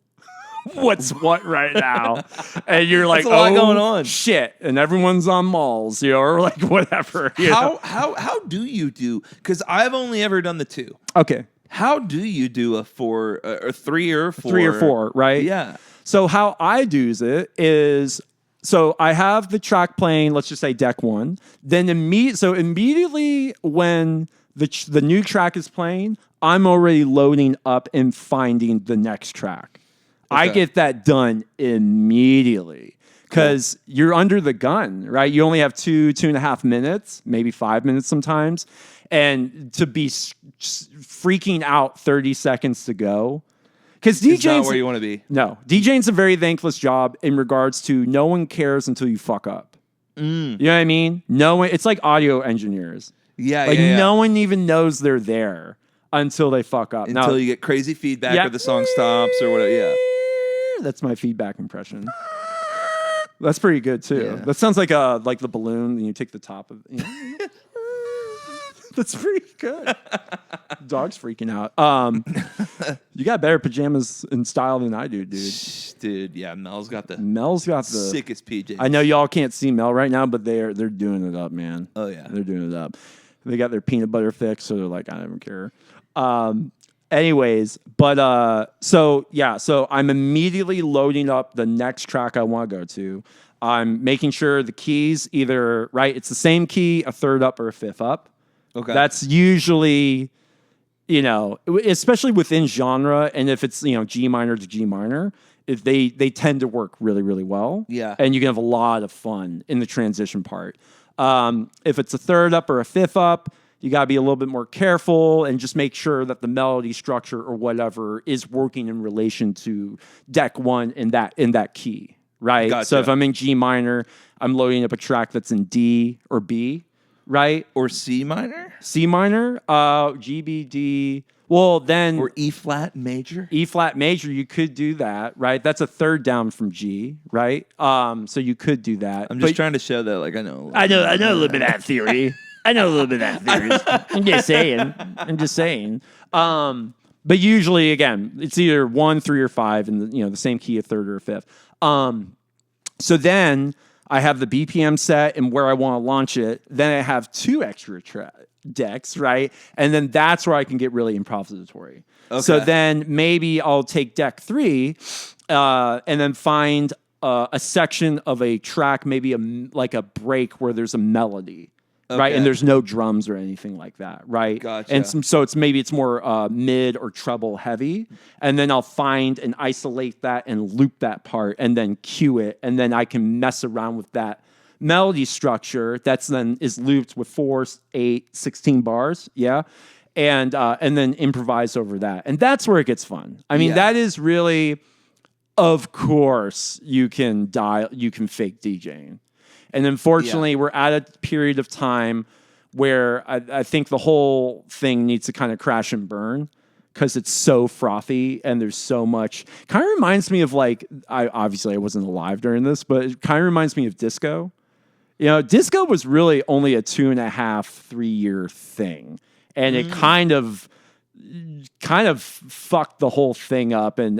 what's what right now. And you're like, That's a lot going on. Shit. And everyone's on malls, or like whatever. How do you do? Because I've only ever done the 2. Okay. How do you do a 4 or 3 or 4? 3 or 4, right? Yeah. So how I do it is, so I have the track playing, let's just say deck 1. Then immediately when the new track is playing, I'm already loading up and finding the next track. I get that done immediately because you're under the gun, right? You only have 2.5 minutes, maybe 5 minutes sometimes. And to be freaking out 30 seconds to go. Because DJing's not where you want to be. No. DJing's a very thankless job in regards to no one cares until you fuck up. You know what I mean? It's like audio engineers. Yeah, like no one even knows they're there until they fuck up. Until you get crazy feedback or the song stops or whatever. Yeah. That's my feedback impression. That's pretty good too. Yeah. That sounds like the balloon and you take the top of it. That's pretty good. Dog's freaking out. You got better pajamas in style than I do, dude. Dude, yeah, Mel's got the sickest PJs. I know y'all can't see Mel right now, but they're doing it up, man. Oh yeah, they're doing it up. They got their peanut butter fix, so they're like, I don't care. Anyways, but so I'm immediately loading up the next track I want to go to. I'm making sure the keys it's the same key, a third up or a fifth up. Okay. That's usually, especially within genre, and if it's, G minor to G minor, if they tend to work really, really well. Yeah. And you can have a lot of fun in the transition part. If it's a third up or a fifth up, you got to be a little bit more careful and just make sure that the melody structure or whatever is working in relation to deck 1 in that key, right? Gotcha. So if I'm in G minor, I'm loading up a track that's in D or B. Right? Or C minor? C minor, G, B, D. Well, then... Or E flat major? E flat major, you could do that, right? That's a third down from G, right? So you could do that. I'm just trying to show that, like, I know. I know a little bit of that theory. I know a little bit of that theory. I'm just saying. But usually, again, it's either 1, 3, or 5 in the same key, a third or a fifth. So then... I have the BPM set and where I want to launch it. Then I have 2 extra decks, right? And then that's where I can get really improvisatory. Okay. So then maybe I'll take deck 3 and then find a section of a track, maybe like a break where there's a melody. Okay. Right, and there's no drums or anything like that, right? Gotcha. And so it's more mid or treble heavy, and then I'll find and isolate that and loop that part, and then cue it, and then I can mess around with that melody structure that's then is looped with 4, 8, 16 bars, yeah, and then improvise over that, and that's where it gets fun. I mean, that is really, of course, you can fake DJing. And unfortunately, we're at a period of time where I think the whole thing needs to kind of crash and burn because it's so frothy and there's so much. Kind of reminds me of like, I wasn't alive during this, but it kind of reminds me of disco. You know, disco was really only a 2.5, 3 year thing. And it kind of fucked the whole thing up, and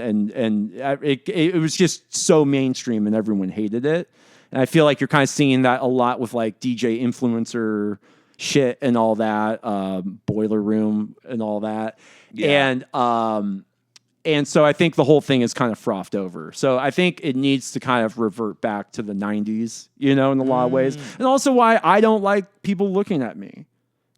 it was just so mainstream and everyone hated it. And I feel like you're kind of seeing that a lot with like DJ influencer shit and all that, Boiler Room and all that. Yeah. And so I think the whole thing is kind of frothed over. So I think it needs to kind of revert back to the 90s, you know, in a lot of ways. And also why I don't like people looking at me.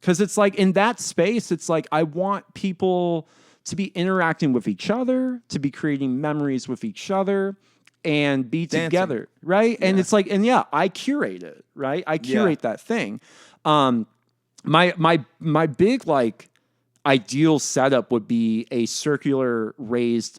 Because it's like in that space, it's like I want people to be interacting with each other, to be creating memories with each other, and be together, right? Yeah. And it's like, and yeah, I curate it, right? I curate that thing. My big like ideal setup would be a circular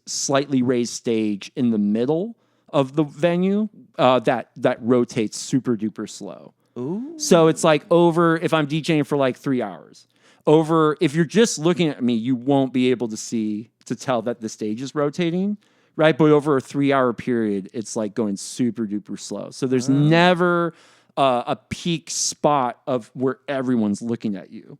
slightly raised stage in the middle of the venue that rotates super duper slow. Ooh. So it's like if I'm DJing for like 3 hours, if you're just looking at me, you won't be able to tell that the stage is rotating, right? But over a 3 hour period, it's like going super duper slow. So there's never a peak spot of where everyone's looking at you.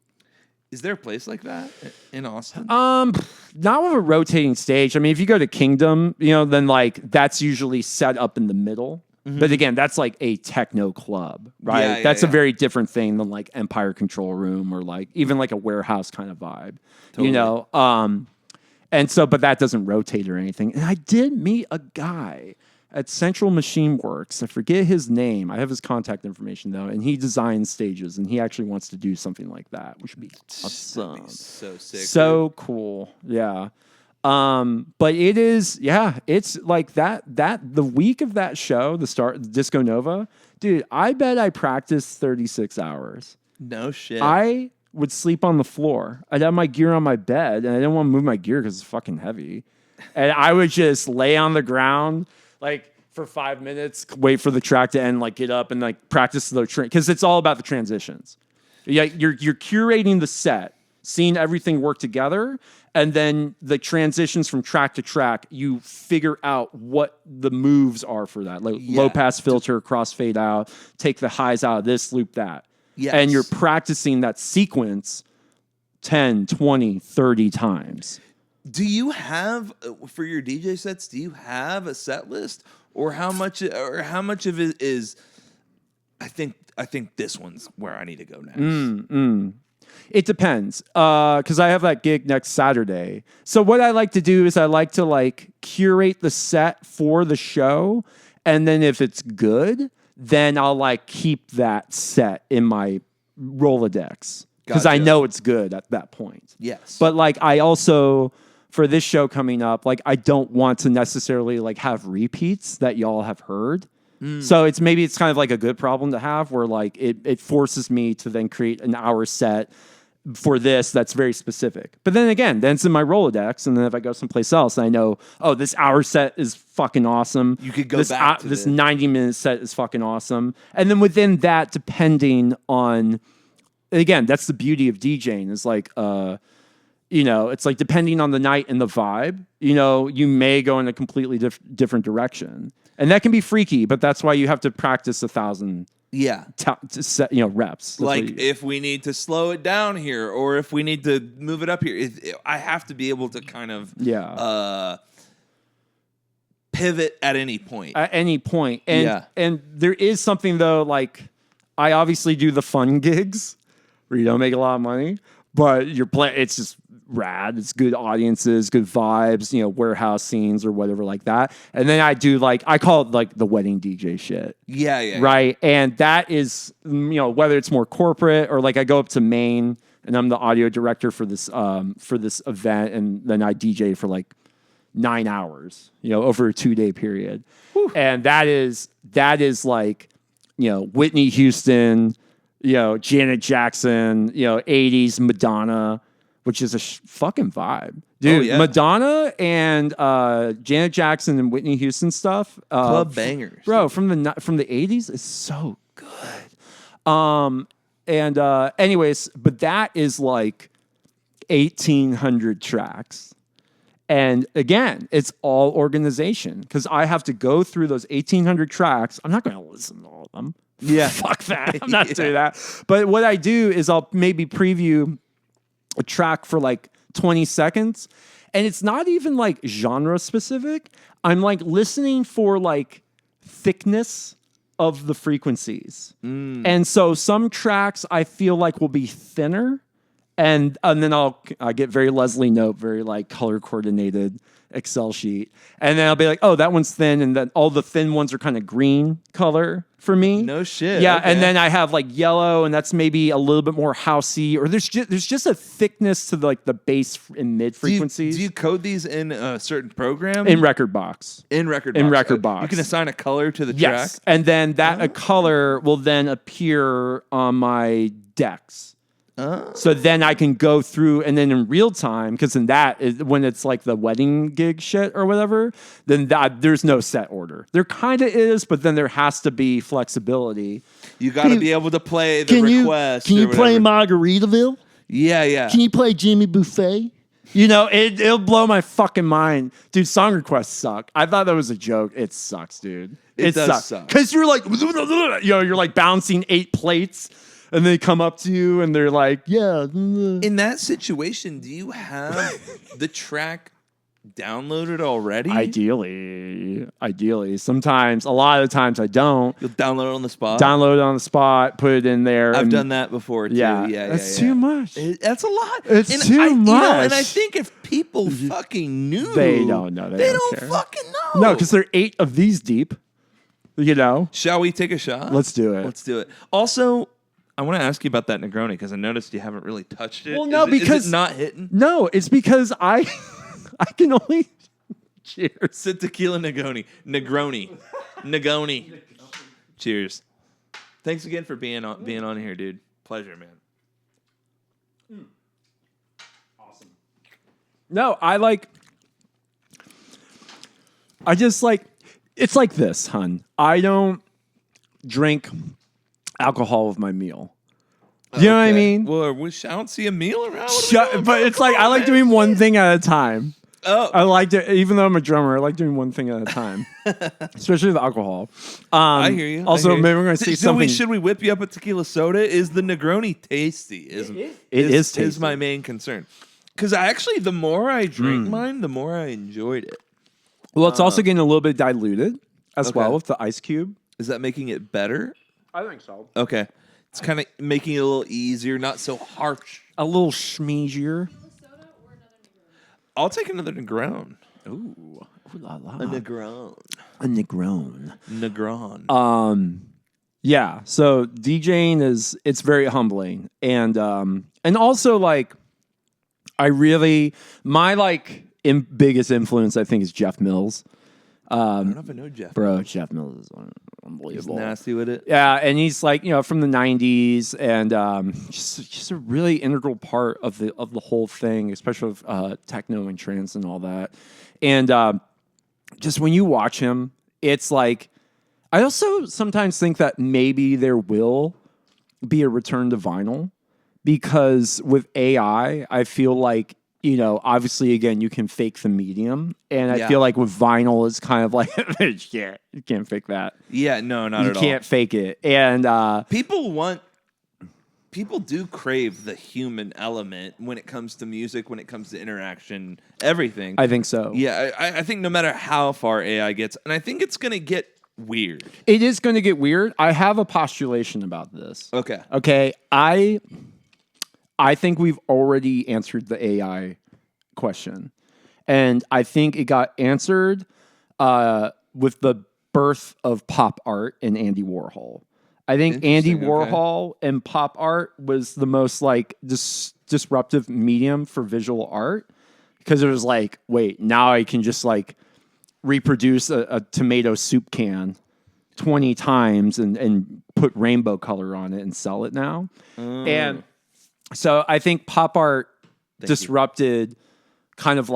Is there a place like that in Austin? Not with a rotating stage. I mean, if you go to Kingdom, you know, then like that's usually set up in the middle. Mm-hmm. But again, that's like a techno club, right? That's a very different thing than like Empire Control Room or like even like a warehouse kind of vibe, you know? And so, but that doesn't rotate or anything. And I did meet a guy at Central Machine Works. I forget his name. I have his contact information though. And he designs stages and he actually wants to do something like that, which would be awesome. So sick. So cool. Yeah. But it's like that the week of that show, the Disco Nova, dude, I bet I practiced 36 hours. No shit. I would sleep on the floor. I'd have my gear on my bed and I didn't want to move my gear because it's fucking heavy. And I would just lay on the ground like for 5 minutes, wait for the track to end, like get up and like practice the train. Cause it's all about the transitions. Yeah. You're curating the set, seeing everything work together. And then the transitions from track to track, you figure out what the moves are for that. Like low pass filter, crossfade out, take the highs out of this, loop that. Yes. And you're practicing that sequence 10, 20, 30 times. Do you have, for your DJ sets, do you have a set list? Or how much of it is, I think this one's where I need to go next? It depends, because I have that gig next Saturday. So what I like to do is I like to like curate the set for the show, and then if it's good, then I'll like keep that set in my Rolodex because I know it's good at that point. Yes, but like I also for this show coming up, like I don't want to necessarily like have repeats that y'all have heard. So it's kind of like a good problem to have where like it forces me to then create an hour set for this that's very specific. But then again, then it's in my Rolodex. And then if I go someplace else, I know, oh, this hour set is fucking awesome. You could go back to this 90-minute set is fucking awesome. And then within that, depending on, again, that's the beauty of DJing is like, you know, it's like depending on the night and the vibe, you know, you may go in a completely different direction. And that can be freaky, but that's why you have to practice 1,000 reps. Like if we need to slow it down here or if we need to move it up here, I have to be able to kind of pivot at any point. At any point. And there is something, though, like I obviously do the fun gigs where you don't make a lot of money, but you're playing. It's just rad. It's good audiences, good vibes, you know, warehouse scenes or whatever like that. And then I do I call it like the wedding DJ shit. Yeah. Right. And that is, you know, whether it's more corporate or like I go up to Maine and I'm the audio director for this event. And then I DJ for like 9 hours, you know, over a 2-day period. Whew. And that is like, you know, Whitney Houston, you know, Janet Jackson, you know, 80s Madonna, which is a fucking vibe. Dude, Madonna and Janet Jackson and Whitney Houston stuff. Club bangers. Bro, from the 80s is so good. And anyways, but that is like 1,800 tracks. And again, it's all organization because I have to go through those 1,800 tracks. I'm not going to listen to all of them. Yeah. Fuck that. I'm not doing that. But what I do is I'll maybe preview a track for like 20 seconds. And it's not even like genre specific. I'm like listening for like thickness of the frequencies. And so some tracks I feel like will be thinner. And then I get very Leslie Knope, very like color coordinated Excel sheet. And then I'll be like, oh, that one's thin. And then all the thin ones are kind of green color for me. No shit. Yeah. Okay. And then I have like yellow, and that's maybe a little bit more housey, or there's just a thickness to the bass and mid frequencies. Do you code these in a certain program? In Record Box. In Record Box. In Record Box. You can assign a color to the Yes. track? And then that a color will then appear on my decks. So then I can go through, and then in real time, because in that is when it's like the wedding gig shit or whatever, then there's no set order. There kind of is, but then there has to be flexibility. You got to be able to play the request. Can you play whatever. Margaritaville? Yeah. Can you play Jimmy Buffet? You know, it'll blow my fucking mind. Dude, song requests suck. I thought that was a joke. It sucks, dude. It does sucks. suck. Because you're like, you're like bouncing 8 plates, and they come up to you and they're like, yeah. In that situation, do you have the track downloaded already? Ideally. Sometimes, a lot of the times I don't. You'll download it on the spot? Download it on the spot, put it in there. I've done that before, too. Yeah. Yeah, That's too much. That's a lot. It's too You know, much. and I think if people fucking knew. They don't know. They don't care. fucking know. No, because they're 8 of these deep. You know? Shall we take a shot? Let's do it. Let's do it. Also, I want to ask you about that Negroni because I noticed you haven't really touched it. Well, no, is because it not hitting. No, it's because I can only cheers. It's a tequila Negroni. Cheers. Thanks again for being on here, dude. Pleasure, man. Awesome. No, it's like this, hun. I don't drink alcohol with my meal. You know what I mean? Well, I don't see a meal around. But it's like I like doing one thing at a time. Oh, I like to, even though I'm a drummer, I like doing one thing at a time, especially with alcohol. I hear you. Also, maybe we're going to see something. Should we whip you up a tequila soda? Is the Negroni tasty? It is tasty. Is my main concern. Because the more I drank mine, the more I enjoyed it. Well, it's also getting a little bit diluted as well with the ice cube. Is that making it better? I think so. Okay. It's kind of making it a little easier, not so harsh. A little schmeezier. I'll take another Negron. Ooh, la la. A Negron. A Negrone. Negron. Yeah. So DJing it's very humbling, and also like I really my biggest influence I think is Jeff Mills. I don't know if I know Jeff. Bro, Jeff Mills is unbelievable. He's nasty with it. Yeah, and he's like, from the 90s, and just a really integral part of the whole thing, especially with techno and trance and all that. And just when you watch him, it's like, I also sometimes think that maybe there will be a return to vinyl, because with AI, I feel like, obviously, again, you can fake the medium. And I feel like with vinyl, it's kind of like, you can't fake that. Yeah, no, not at all. You can't fake it. And people do crave the human element when it comes to music, when it comes to interaction, everything. I think so. Yeah, I think no matter how far AI gets, and I think it's going to get weird. It is going to get weird. I have a postulation about this. Okay. I think we've already answered the AI question. And I think it got answered with the birth of pop art and Andy Warhol. I think Andy Warhol and pop art was the most disruptive medium for visual art, because it was like, wait, now I can just reproduce a tomato soup can 20 times and put rainbow color on it and sell it now. And so I think pop art disrupted kind of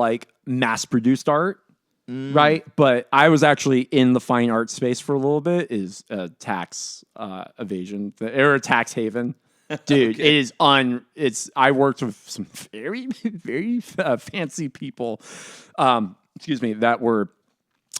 mass-produced art, right? But I was actually in the fine art space for a little bit, is tax evasion, or a tax haven. Dude, it's I worked with some very very fancy people excuse me that were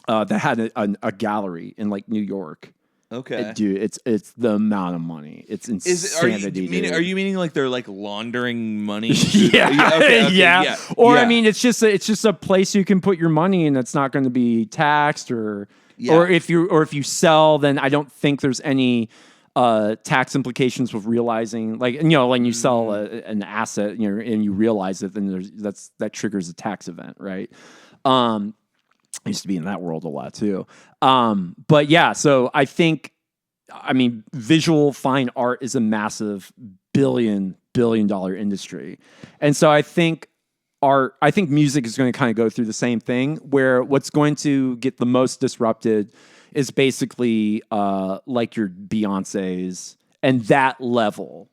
that had a gallery in like New York. Okay. Dude, it's the amount of money. It's insanity. Are you meaning like they're like laundering money? Yeah. Okay, yeah. Or yeah. I mean, it's just a place you can put your money and it's not going to be taxed or if you sell, then I don't think there's any tax implications with realizing, like, when you sell an asset, and you realize it, then that triggers a tax event, right? I used to be in that world a lot too. But yeah, so I mean, visual fine art is a massive billion-dollar industry. And so I think music is going to kind of go through the same thing, where what's going to get the most disrupted is basically like your Beyoncé's and that level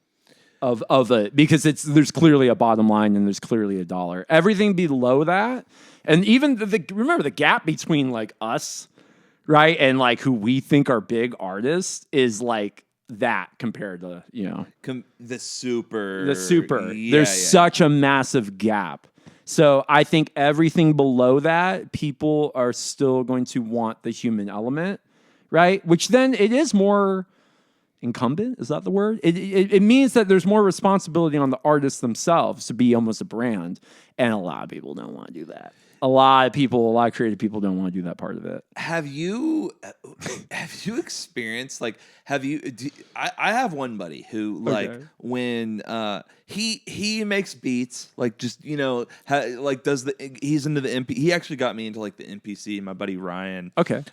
of it, because there's clearly a bottom line and there's clearly a dollar. Everything below that, and even remember the gap between like us, right, and like who we think are big artists is like that compared to the super. Yeah, There's such a massive gap. So I think everything below that, people are still going to want the human element, right? Which then it is more incumbent. Is that the word? It means that there's more responsibility on the artists themselves to be almost a brand. And a lot of people don't want to do that. A lot of creative people don't want to do that part of it. Have you experienced I have one buddy who when he makes beats, like, just he's into the MP. He actually got me into like the MPC. My buddy Ryan. Okay.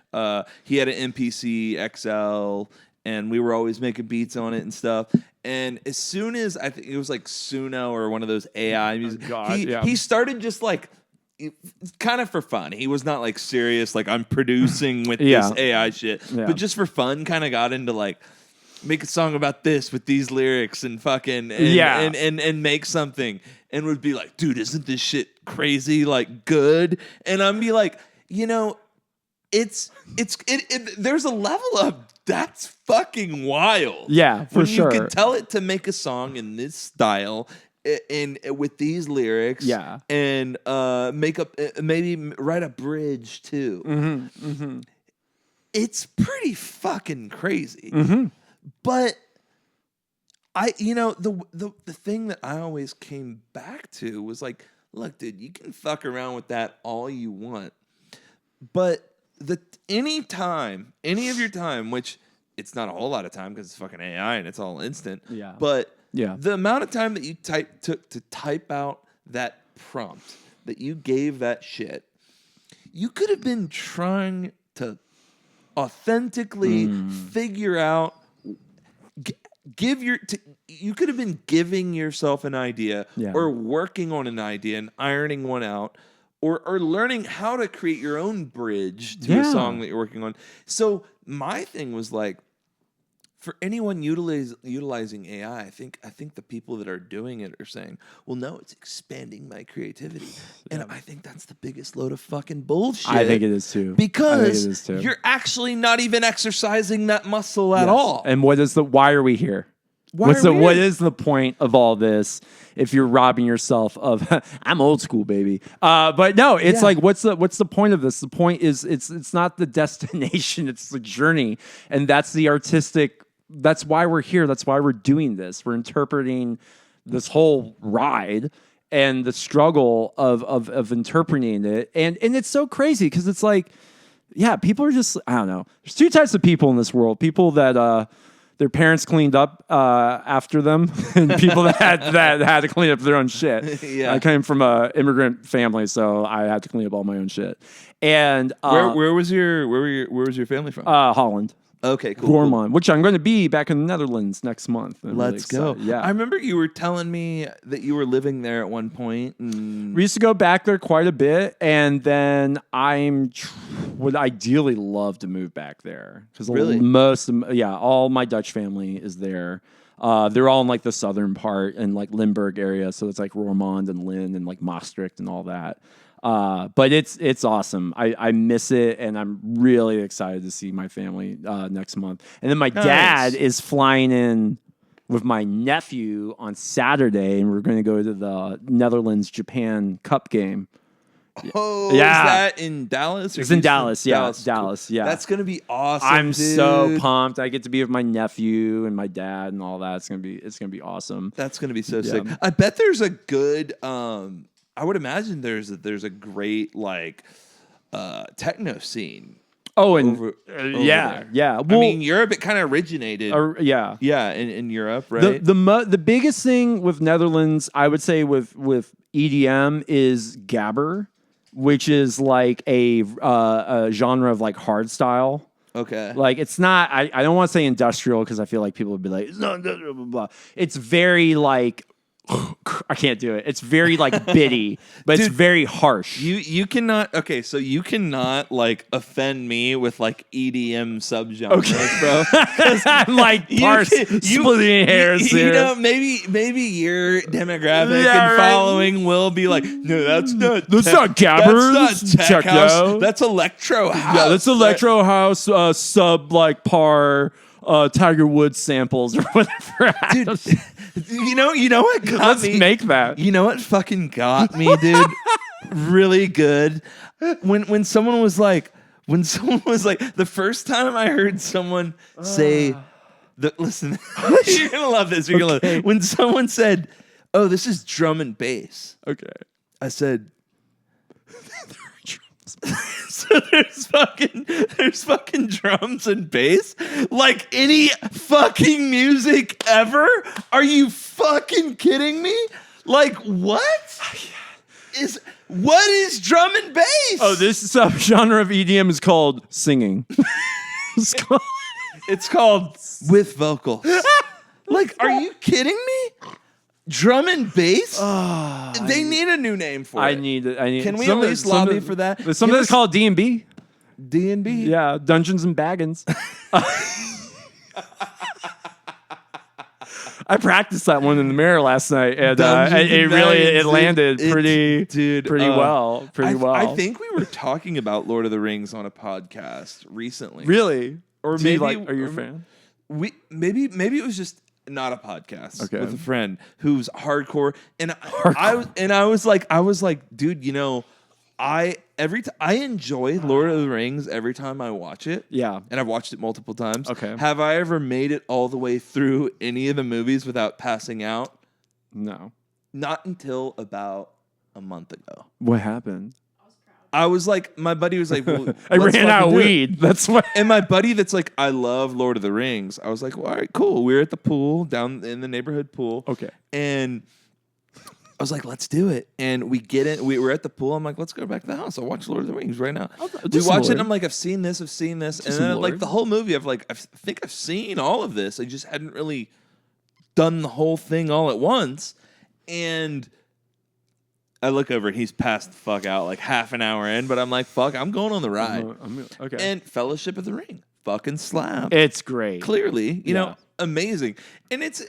He had an MPC XL, and we were always making beats on it and stuff. And as soon as I think it was like Suno or one of those AI music, he started just like, kind of for fun. He was not like serious, like I'm producing with this AI shit, but just for fun, kind of got into like, make a song about this with these lyrics and fucking and make something, and would be like, dude, isn't this shit crazy, like good? And I'm be like, it's there's a level of that's fucking wild. Yeah, for sure. You can tell it to make a song in this style and with these lyrics, and make up, maybe write a bridge too. Mm-hmm, mm-hmm. It's pretty fucking crazy. Mm-hmm. But the thing that I always came back to was like, look, dude, you can fuck around with that all you want, but any of your time, which it's not a whole lot of time because it's fucking AI and it's all instant. Yeah. But the amount of time that you took to type out that prompt that you gave that shit, you could have been trying to authentically figure out, you could have been giving yourself an idea or working on an idea and ironing one out, or learning how to create your own bridge to a song that you're working on. So my thing was like, for anyone utilizing AI, I think the people that are doing it are saying, well, no, it's expanding my creativity. And I think that's the biggest load of fucking bullshit. I think it is too. Because you're actually not even exercising that muscle at all. And why are we here? What is the point of all this if you're robbing yourself of I'm old school, baby. But no, it's like, what's the point of this? The point is it's not the destination, it's the journey. And that's the artistic, that's why we're here. That's why we're doing this. We're interpreting this whole ride and the struggle of interpreting it. And it's so crazy because it's like, people are just, I don't know. There's two types of people in this world. People that their parents cleaned up after them, and people that had to clean up their own shit. I came from an immigrant family, so I had to clean up all my own shit. And where was your family from? Holland. Okay, cool. Roermond, which I'm going to be back in the Netherlands next month. Let's go. Yeah, I remember you were telling me that you were living there at one point. And... we used to go back there quite a bit, and then would ideally love to move back there because all my Dutch family is there. They're all in like the southern part and like Limburg area, so it's like Roermond and Lynn and like Maastricht and all that. But it's awesome. I miss it, and I'm really excited to see my family next month. And then my dad is flying in with my nephew on Saturday, and we're going to go to the Netherlands-Japan Cup game. Oh, Yeah. Is that in Dallas? Or It's in Houston? Dallas, yeah. Dallas, Dallas, cool. yeah. That's gonna be awesome. I'm so dude. pumped. I get to be with my nephew and my dad and all that. It's gonna be awesome. That's gonna be so sick. I bet there's a good. I would imagine there's a great like techno scene. Oh, and over yeah, there. yeah. I Well, mean, Europe. It kind of originated. yeah. Yeah, in Europe, right? The biggest thing with Netherlands, I would say, with EDM is gabber, which is like a genre of like hard style. Okay. Like it's not. I don't want to say industrial because I feel like people would be like, no, blah, blah, blah, blah. It's very like. I can't do it. It's very like bitty, but Dude, it's very harsh. You cannot. Okay, so you cannot like offend me with like EDM subgenres, bro. I'm like splitting hairs You here. know, maybe your demographic Yeah, and right. following will be like, no, that's not gabber. That's not tech Techno. house. That's electro house. Yeah, that's electro house sub like par Tiger Woods samples or whatever. Dude, you know what got Let's me? make that. You know what fucking got me, dude? Really good. When someone was like, the first time I heard someone say, listen, you're gonna love this. You're gonna love it. When someone said, "Oh, this is drum and bass," Okay. I said, so there's fucking drums and bass like any fucking music ever. Are you fucking kidding me? Like what is drum and bass? Oh, this subgenre of EDM is called singing. It's called with vocals. Like, are you kidding me? Drum and bass? They need a new name for it. I need. Can we at least lobby for that? There's something that's called D&B. D&B. Yeah, Dungeons and Baggins. I practiced that one in the mirror last night, and it landed pretty well. I think we were talking about Lord of the Rings on a podcast recently. Really? Or Maybe- maybe are you a fan? Maybe it was just not a podcast Okay. with a friend who's hardcore, and I was like, dude, you know, I enjoy Lord of the Rings every time I watch it. Yeah. And I've watched it multiple times. Okay. Have I ever made it all the way through any of the movies without passing out? No. Not until about a month ago. What happened? I was like, my buddy was like, well, I let's ran out fucking of do it. weed. That's what. And my buddy that's like, I love Lord of the Rings. I was like, well, all right, cool. We were at the pool, down in the neighborhood pool. Okay. And I was like, let's do it. And we get in. We were at the pool. I'm like, let's go back to the house. I'll watch Lord of the Rings right now. do We some watch it. Lord. And I'm like, I've seen this. And some then like Lord. the whole movie, I think I've seen all of this. I just hadn't really done the whole thing all at once. And I look over and he's passed the fuck out like half an hour in. But I'm like, fuck, I'm going on the ride. Okay. And Fellowship of the Ring. Fucking slap. It's great. Clearly, you know, Yeah. amazing. And it's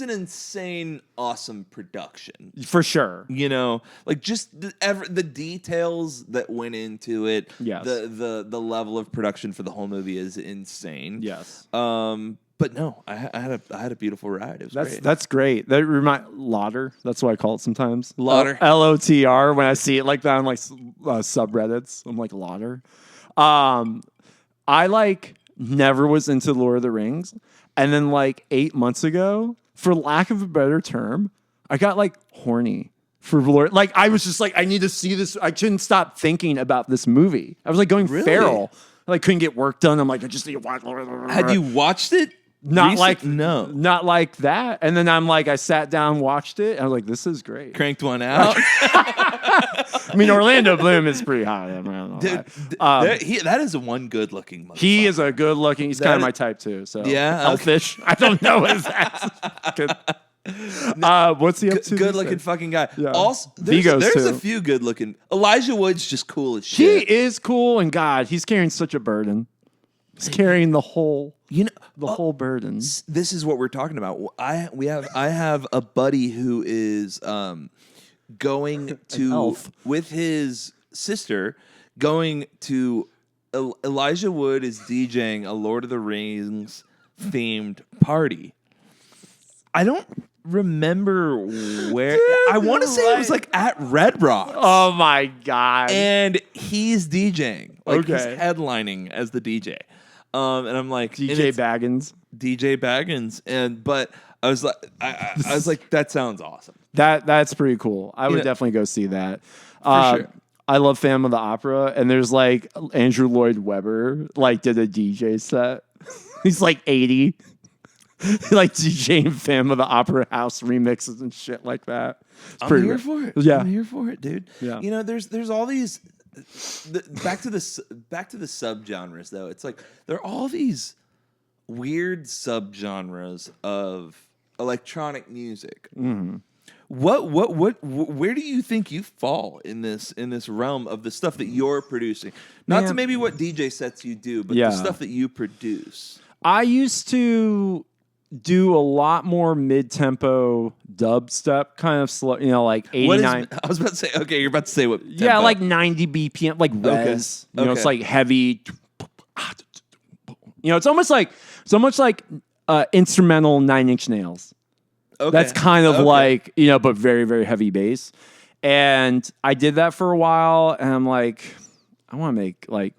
an insane, awesome production. For sure. You know, like just the details that went into it. Yes. The level of production for the whole movie is insane. Yes. But no, I had a beautiful ride. It was great. That's great. That Lauder. That's what I call it sometimes. Lauder. LOTR. When I see it like that on like subreddits, I'm like Lauder. I like never was into Lord of the Rings, and then like 8 months ago, for lack of a better term, I got like horny for Lord. Like I was just like, I need to see this. I couldn't stop thinking about this movie. I was like going feral. I like couldn't get work done. I'm like, I just need to watch Lord of the Rings. Had you watched it? Not like not like that. And then I'm like, I sat down, watched it, and I was like, this is great. Cranked one out. I mean, Orlando Bloom is pretty hot. I don't know Dude, why. that is a one good looking motherfucker. He is a good looking. He's kind of my type too. So Yeah, Elfish. I don't know what his accent. What's he up to? Good looking fucking guy. Yeah. Also, Vigos, there's a too. few good looking. Elijah Wood's just cool as He shit. is cool, and God, he's carrying such a burden. He's carrying the whole whole burden. This is what we're talking about. I have a buddy who is going to elf. with his sister going to Elijah Wood is DJing a Lord of the Rings themed party. I don't remember where. I want to say it was like at Red Rocks. Oh my God. And he's DJing. Like he's Okay. headlining as the DJ. And I'm like DJ Baggins. DJ Baggins. But I was like I was like, that sounds awesome. That's pretty cool. I would know, definitely go see that. sure. I love Phantom of the Opera, and there's like Andrew Lloyd Webber like did a DJ set. He's like 80. Like DJing Phantom of the Opera house remixes and shit like that. I'm here for it. Yeah. I'm here for it, dude. Yeah. You know, there's all these back to the subgenres though. It's like there are all these weird subgenres of electronic music. Mm-hmm. Where do you think you fall in this realm of the stuff that you're producing? Not to Man. maybe what DJ sets you do, but Yeah. the stuff that you produce. I used to do a lot more mid-tempo dubstep, kind of slow, like 89. I was about to say, okay, you're about to say what? Yeah, tempo. like 90 BPM, like res. Okay. It's like heavy. It's almost like instrumental 9 Inch Nails. Okay. That's kind of Okay. like, but very, very heavy bass. And I did that for a while, and I'm like, I want to make like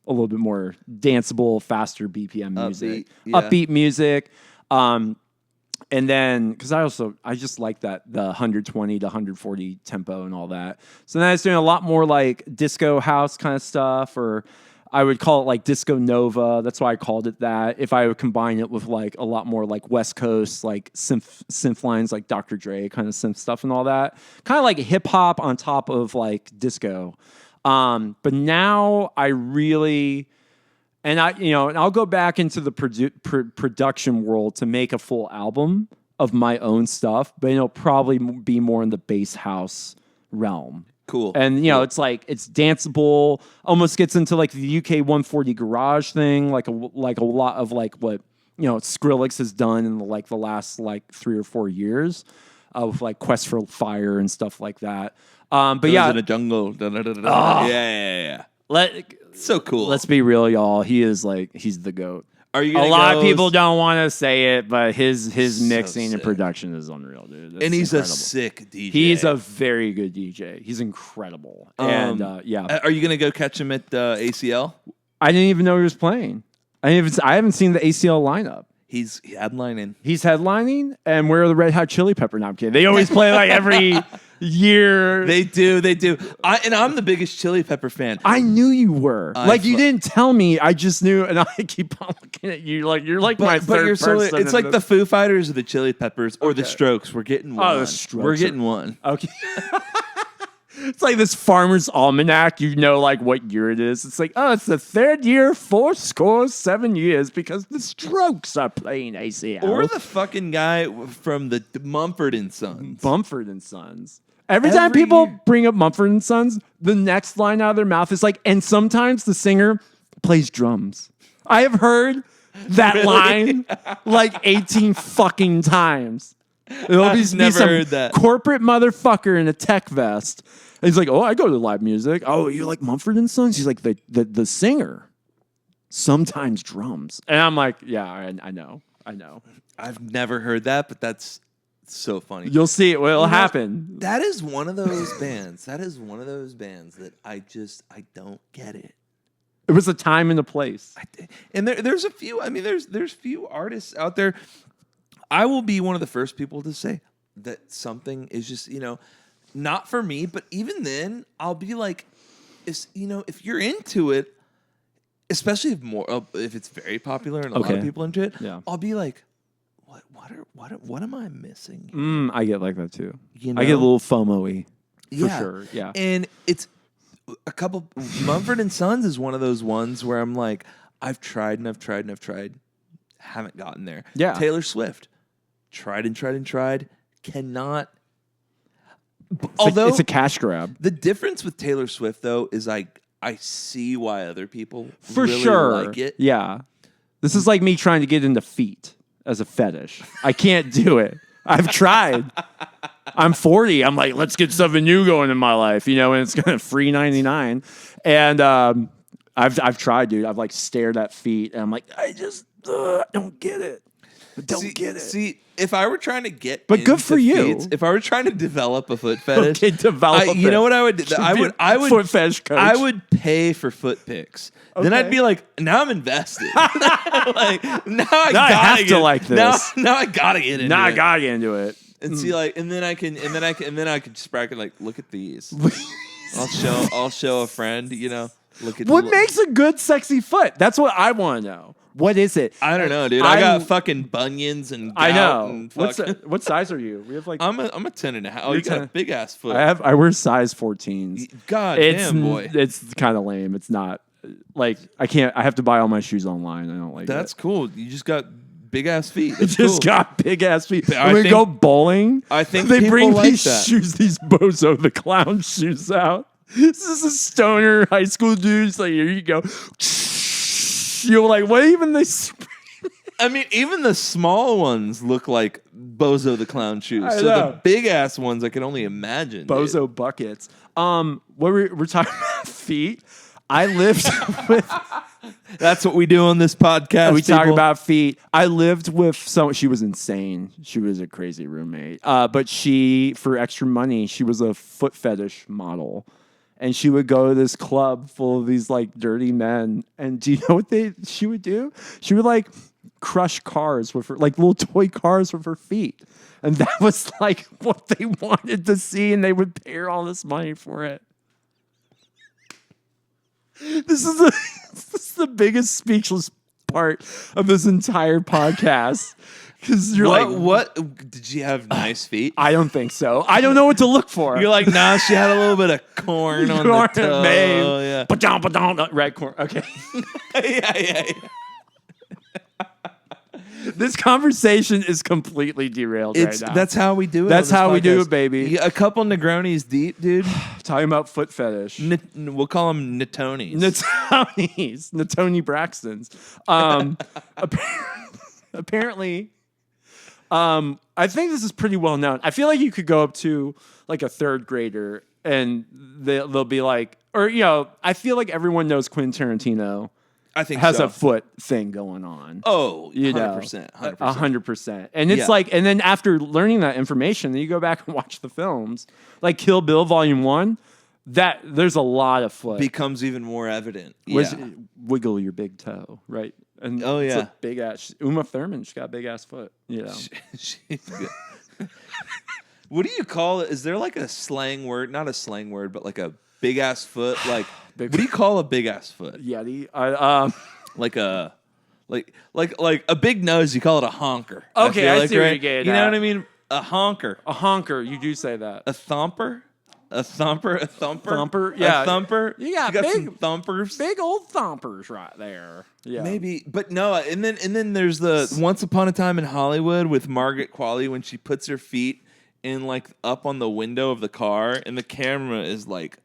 a little bit more danceable, faster BPM music, Upbeat, yeah. upbeat music. And then, because I just like the 120 to 140 tempo and all that. So then I was doing a lot more like disco house kind of stuff, or I would call it like disco nova. That's why I called it that. If I would combine it with like a lot more like West Coast, like synth lines, like Dr. Dre kind of synth stuff and all that. Kind of like hip hop on top of like disco. But now I really, and I'll go back into the production world to make a full album of my own stuff, but it'll probably be more in the bass house realm. Cool. And it's like it's danceable, almost gets into like the UK 140 garage thing, like a lot of like what Skrillex has done in the last like 3 or 4 years of like Quest for Fire and stuff like that. But yeah, in a jungle. Yeah. So cool. Let's be real, y'all. He's the GOAT. Are you A gonna lot of go people don't want to say it, but his mixing and sick. production is unreal, dude. That's And he's incredible. a sick DJ. He's a very good DJ. He's incredible. And yeah, Are you gonna go catch him at ACL? I didn't even know he was playing. I haven't seen the ACL lineup. He's headlining. He's headlining, and where are the Red Hot Chili Pepper? No, I'm kidding. They always play like every year. They do. And I'm the biggest Chili Pepper fan. I knew you were. You didn't tell me. I just knew, and I keep on looking at you like you're like my third you're person. it's like the Foo Fighters or the Chili Peppers or the Strokes. We're getting one. Oh, the Strokes We're are- getting one. Okay. It's like this farmer's almanac. Like what year it is. It's like, it's the third year, 7 years, because the Strokes are playing ACL. Or the fucking guy from the Mumford and Sons. Mumford and Sons. Every time Every people year. bring up Mumford and Sons, the next line out of their mouth is like, and sometimes the singer plays drums. I have heard that line like 18 fucking times. It'll be never some heard that. corporate motherfucker in a tech vest. And he's like, oh, I go to live music. Oh, you like Mumford and Sons? He's like, the singer sometimes drums. And I'm like, yeah, I know. I've never heard that, but that's so funny. You'll see it. It'll happen. That is one of those bands. That I don't get it. It was a time and a place. And there's a few. I mean, there's few artists out there. I will be one of the first people to say that something is just not for me. But even then, I'll be like, if you're into it, especially if it's very popular and a lot of people into it, Yeah. I'll be like, what am I missing? I get like that too. You I get a know? little FOMO-y for Yeah. sure. Yeah. And it's a couple. Mumford and Sons is one of those ones where I'm like, I've tried, haven't gotten there. Yeah. Taylor Swift, tried, cannot. Although it's a cash grab. the difference with Taylor Swift though is I see why other people For really sure. like it. Yeah. This is like me trying to get into feet as a fetish. I can't do it. I've tried. I'm 40. I'm like, let's get something new going in my life, and it's gonna free 99. And I've tried, dude. I've like stared at feet, and I'm like, I just don't get it. I don't get it. See, if I were trying to get, But good for you. if I were trying to develop a foot fetish, Okay, develop you it. know what I would do? I would foot fetish coach. I would pay for foot pics. Then I'd Okay. be like, now I'm invested. Like now I gotta have to get, like this. Now I gotta get into Nah, I it. gotta get into it. And see, like, and then I could just bracket like, look at these. I'll show a friend. You know, look at What makes a good sexy foot? That's what I want to know. What is it? I don't know, dude. I got fucking bunions and gout I know. And What size are you? We have like I'm a 10.5. Oh, You're you got a 10. big ass foot. I wear size 14s. God It's damn, boy. It's kind of lame. It's not like I have to buy all my shoes online. I don't like That's it. cool. You just got big ass feet. I That's just cool. got big ass feet. I When we think- go bowling, I think they people bring like these that. shoes, these Bozo the Clown shoes out. This is a stoner high school dude. It's like, here you go. You're like, what even they I mean, even the small ones look like Bozo the Clown shoes. I So know. the big ass ones, I can only imagine. dude. Bozo buckets. What we're talking about feet. I lived with. That's what we do on this podcast. We talk people. about feet. I lived with someone. She was insane. She was a crazy roommate. But she, for extra money, she was a foot fetish model. And she would go to this club full of these like dirty men. And do you know what she would do? She would like crush cars with her, like little toy cars with her feet. And that was like what they wanted to see. And they would pay her all this money for it. This is the biggest speechless part of this entire podcast. Because you're like, what did she have nice feet? I don't think so. I don't know what to look for. You're like, nah, she had a little bit of corn on the toe. Babe. Yeah. Ba-dum, red corn. Okay. yeah. This conversation is completely derailed right now. That's how we do it. That's on this how we do podcast. it, baby. Yeah, a couple Negronis deep, dude. Talking about foot fetish. We'll call them Natonis. Natoni Braxtons. Apparently, I think this is pretty well known. I feel like you could go up to like a third grader and they'll be like, or I feel like everyone knows Quentin Tarantino I think has so. a foot thing going on. Oh, 100%. You know, 100%. 100%. And it's Yeah. like, and then after learning that information, then you go back and watch the films, like Kill Bill Volume 1. That there's a lot of foot. Becomes even more evident. Was- Yeah. Wiggle your big toe, right? And Oh, it's yeah. a big ass. Uma Thurman, she's got a big ass foot. She's good. What do you call it? Is there like a slang word? Not a slang word, but like a big ass foot. Like, what do you call a big ass foot? Yeti. Like a big nose. You call it a honker. Okay, feel I like, see what right? you're getting You know at. what I mean? A honker. A honker. You do say that. A thumper. A thumper. A thumper. Thumper, yeah. A thumper. You got some big- thumpers. Big old thumpers right there. Yeah. Maybe, but no. And then there's the Once Upon a Time in Hollywood with Margaret Qualley when she puts her feet in like up on the window of the car and the camera is like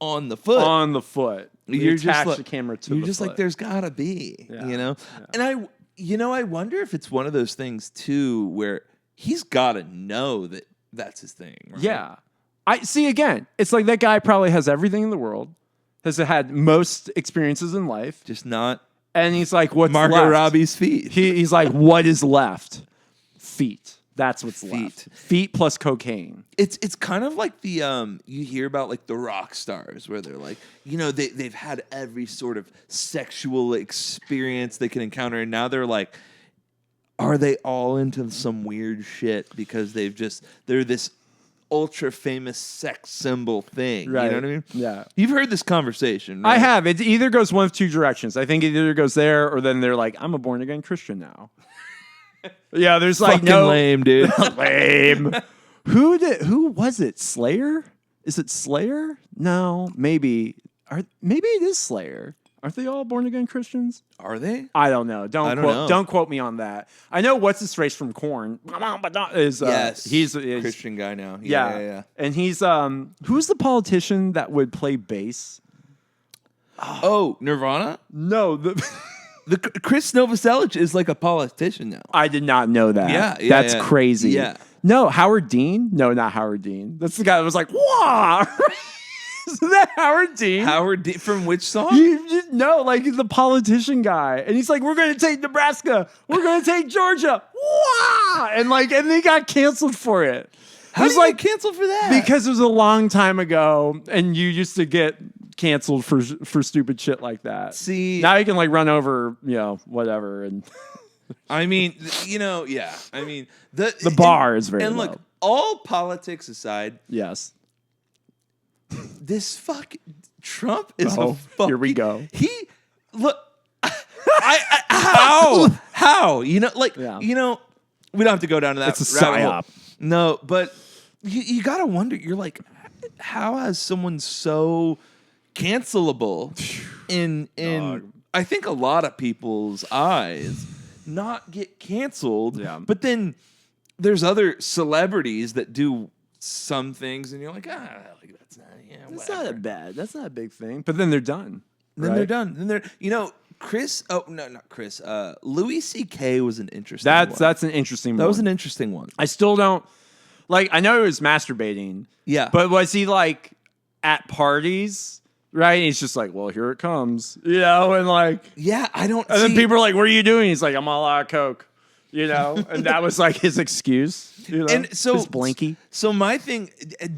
on the foot. On the foot. You're just attach like- the camera to You're the just foot. like, there's gotta be, Yeah. you know. And I wonder if it's one of those things too where he's got to know that that's his thing. Right? Yeah. I see again. It's like that guy probably has everything in the world, has had most experiences in life, Just not and he's like, "What's Margot left?" Robbie's feet. He's like, "What is left?" Feet. That's what's Feet. left. Feet plus cocaine. It's kind of like the you hear about like the rock stars where they're like, you know, they've had every sort of sexual experience they can encounter, and now they're like, are they all into some weird shit because they're this ultra famous sex symbol thing? Right. You know what I mean? Yeah. You've heard this conversation, right? I have. It either goes one of two directions. I think it either goes there or then they're like, I'm a born again Christian now. Yeah, there's like Fucking no lame, dude. lame. Who was it? Slayer? Is it Slayer? No, maybe. Maybe it is Slayer. Aren't they all born again Christians? Are they? I don't know. I don't know. Don't quote me on that. I know what's his face from Korn is Yes. he's Christian guy now. yeah. And he's who's the politician that would play bass? Oh, Nirvana? No, The Chris Novoselic is like a politician now. I did not know that. Yeah, That's yeah. crazy. Yeah. No, Howard Dean? No, not Howard Dean. That's the guy that was like, "Wah!" Isn't that Howard Dean? Howard D. From which song? No, like the politician guy. And he's like, "We're going to take Nebraska. We're going to take Georgia." Wah! and they got canceled for it. How did you get canceled for that? Because it was a long time ago, and you used to get canceled for stupid shit like that. See, now you can like run over, whatever, and I mean, yeah. I mean, the bar is very and low. look, all politics aside, Yes, this Trump is a fucking. Here we go. He look. How we don't have to go down to that. It's a psyop. No, but you gotta wonder. You're like, how has someone so cancelable in I think a lot of people's eyes not get canceled? Yeah. But then there's other celebrities that do some things, and you're like, that's not. Yeah, that's whatever. not bad. That's not a big thing. But then they're done. Then they're done. Then they're Chris. Oh no, not Chris. Louis C.K. was an interesting. That's an interesting. That one. was an interesting one. I still don't like. I know he was masturbating. Yeah, but was he like at parties? Right? And he's just like, well, here it comes, and like, yeah, I don't. And then people are like, what are you doing? He's like, I'm all out of coke, and that was like his excuse. And so his blankie. So my thing,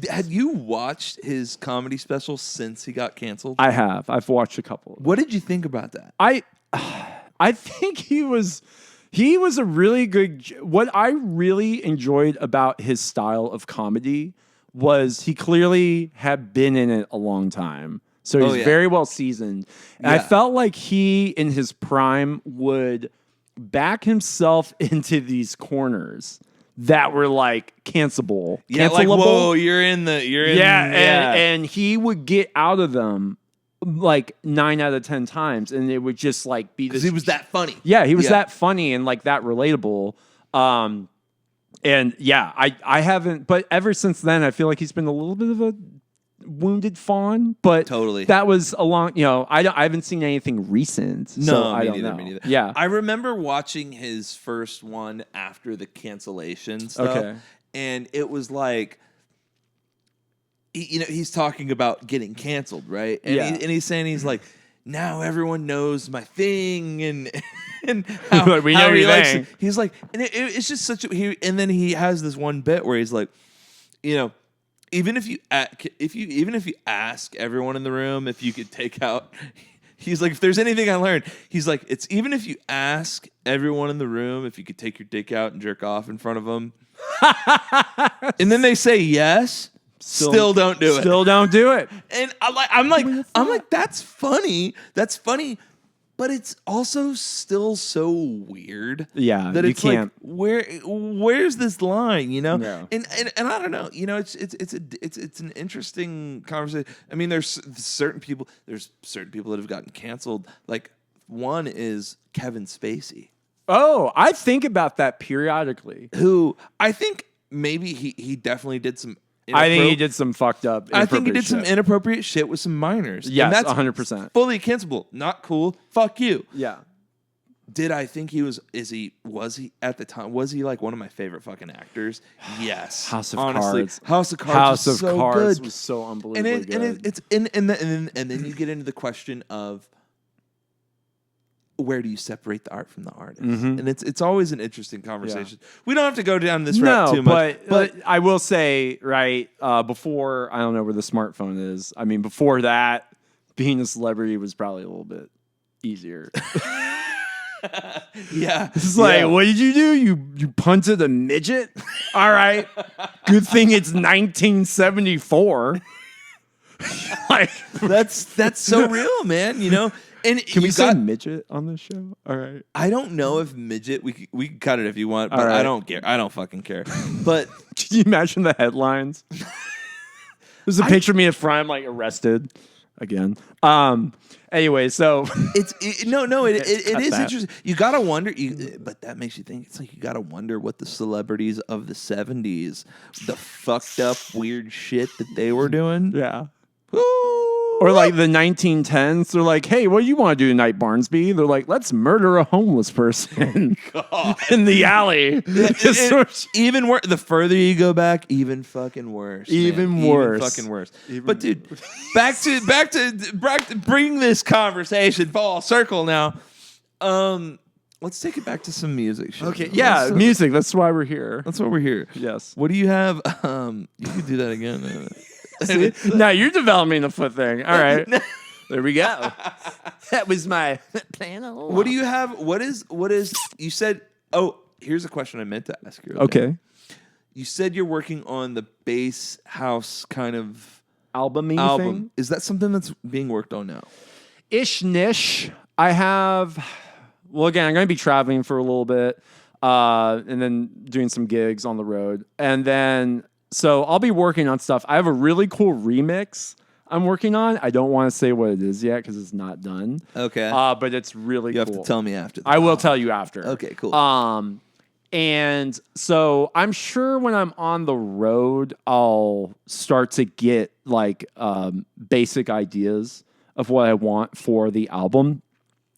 had you watched his comedy special since he got canceled? I have. I've watched a couple. What did you think about that? I think he was a really good. What I really enjoyed about his style of comedy was he clearly had been in it a long time. So he's very well seasoned. And I felt like he, in his prime, would back himself into these corners that were like cancelable. Yeah, like, whoa, you're in. And he would get out of them like 9 out of 10 times, and it would just like be this. He was that funny. Yeah, he was that funny and like that relatable. And yeah, I haven't, but ever since then, I feel like he's been a little bit of a wounded fawn. But totally, that was a long. I haven't seen anything recent. No, so me neither. Yeah, I remember watching his first one after the cancellation stuff. Okay. And it was like, he's talking about getting canceled, right? And he's saying, he's like, now everyone knows my thing, and how, we know how he your likes thing. it. He's like, and it's just such a and then he has this one bit where he's like, even if you ask everyone in the room if you could take out. He's like, if there's anything I learned, he's like, it's even if you ask everyone in the room if you could take your dick out and jerk off in front of them, and then they say yes, still don't do it. Still don't do it. And I'm like, that's funny. That's funny. But it's also still so weird. Yeah, that it's you can't. Like, where's this line? Yeah. And I don't know. It's an interesting conversation. I mean, there's certain people that have gotten canceled. Like, one is Kevin Spacey. Oh, I think about that periodically. Who I think maybe he definitely did some. I think he did some fucked up. I think he did some shit. inappropriate shit with some minors. Yes, and that's 100%. Fully cancelable. Not cool. Fuck you. Yeah. Did I think he was? Was he at the time? Was he like one of my favorite fucking actors? Yes. House of Honestly, Cards. House of Cards. House was of so Cards good. was so unbelievably good. And then you get into the question of where do you separate the art from the artist? Mm-hmm. And it's always an interesting conversation. Yeah. We don't have to go down this route too much. But I will say, right, before, I don't know where the smartphone is. I mean, before that, being a celebrity was probably a little bit easier. Yeah. It's like, what did you do? You punted a midget? All right. Good thing it's 1974. Like, that's so real, man, And can we say midget on this show? All right. I don't know if midget. We can cut it if you want, but right. I don't care. I don't fucking care. But can you imagine the headlines? There's a picture of me in front. I'm like arrested again. Anyway, so it is interesting. You gotta wonder. But that makes you think. It's like you gotta wonder what the celebrities of the '70s, the fucked up weird shit that they were doing. Yeah. Ooh. Or like the 1910s, they're like, hey, what do you want to do tonight, Barnsby? They're like, let's murder a homeless person in the alley. Even worse. The further you go back, even fucking worse. Even worse. Even fucking worse. But dude, back to bring this conversation full circle now. let's take it back to some music. Okay, yeah, music. That's why we're here. That's why we're here. Yes. What do you have? You can do that again. See? Now you're developing the foot thing. All right. There we go. That was my plan all along. What do you have? What is? You said. Oh, here's a question I meant to ask you. Okay. You said you're working on the bass house kind of album. Thing? Is that something that's being worked on now? Ish niche. I have. Well, again, I'm going to be traveling for a little bit, and then doing some gigs on the road, and then so I'll be working on stuff. I have a really cool remix I'm working on. I don't want to say what it is yet because it's not done. Okay. But it's really cool. You have to tell me after. I will tell you after. Okay, cool. And so I'm sure when I'm on the road, I'll start to get like basic ideas of what I want for the album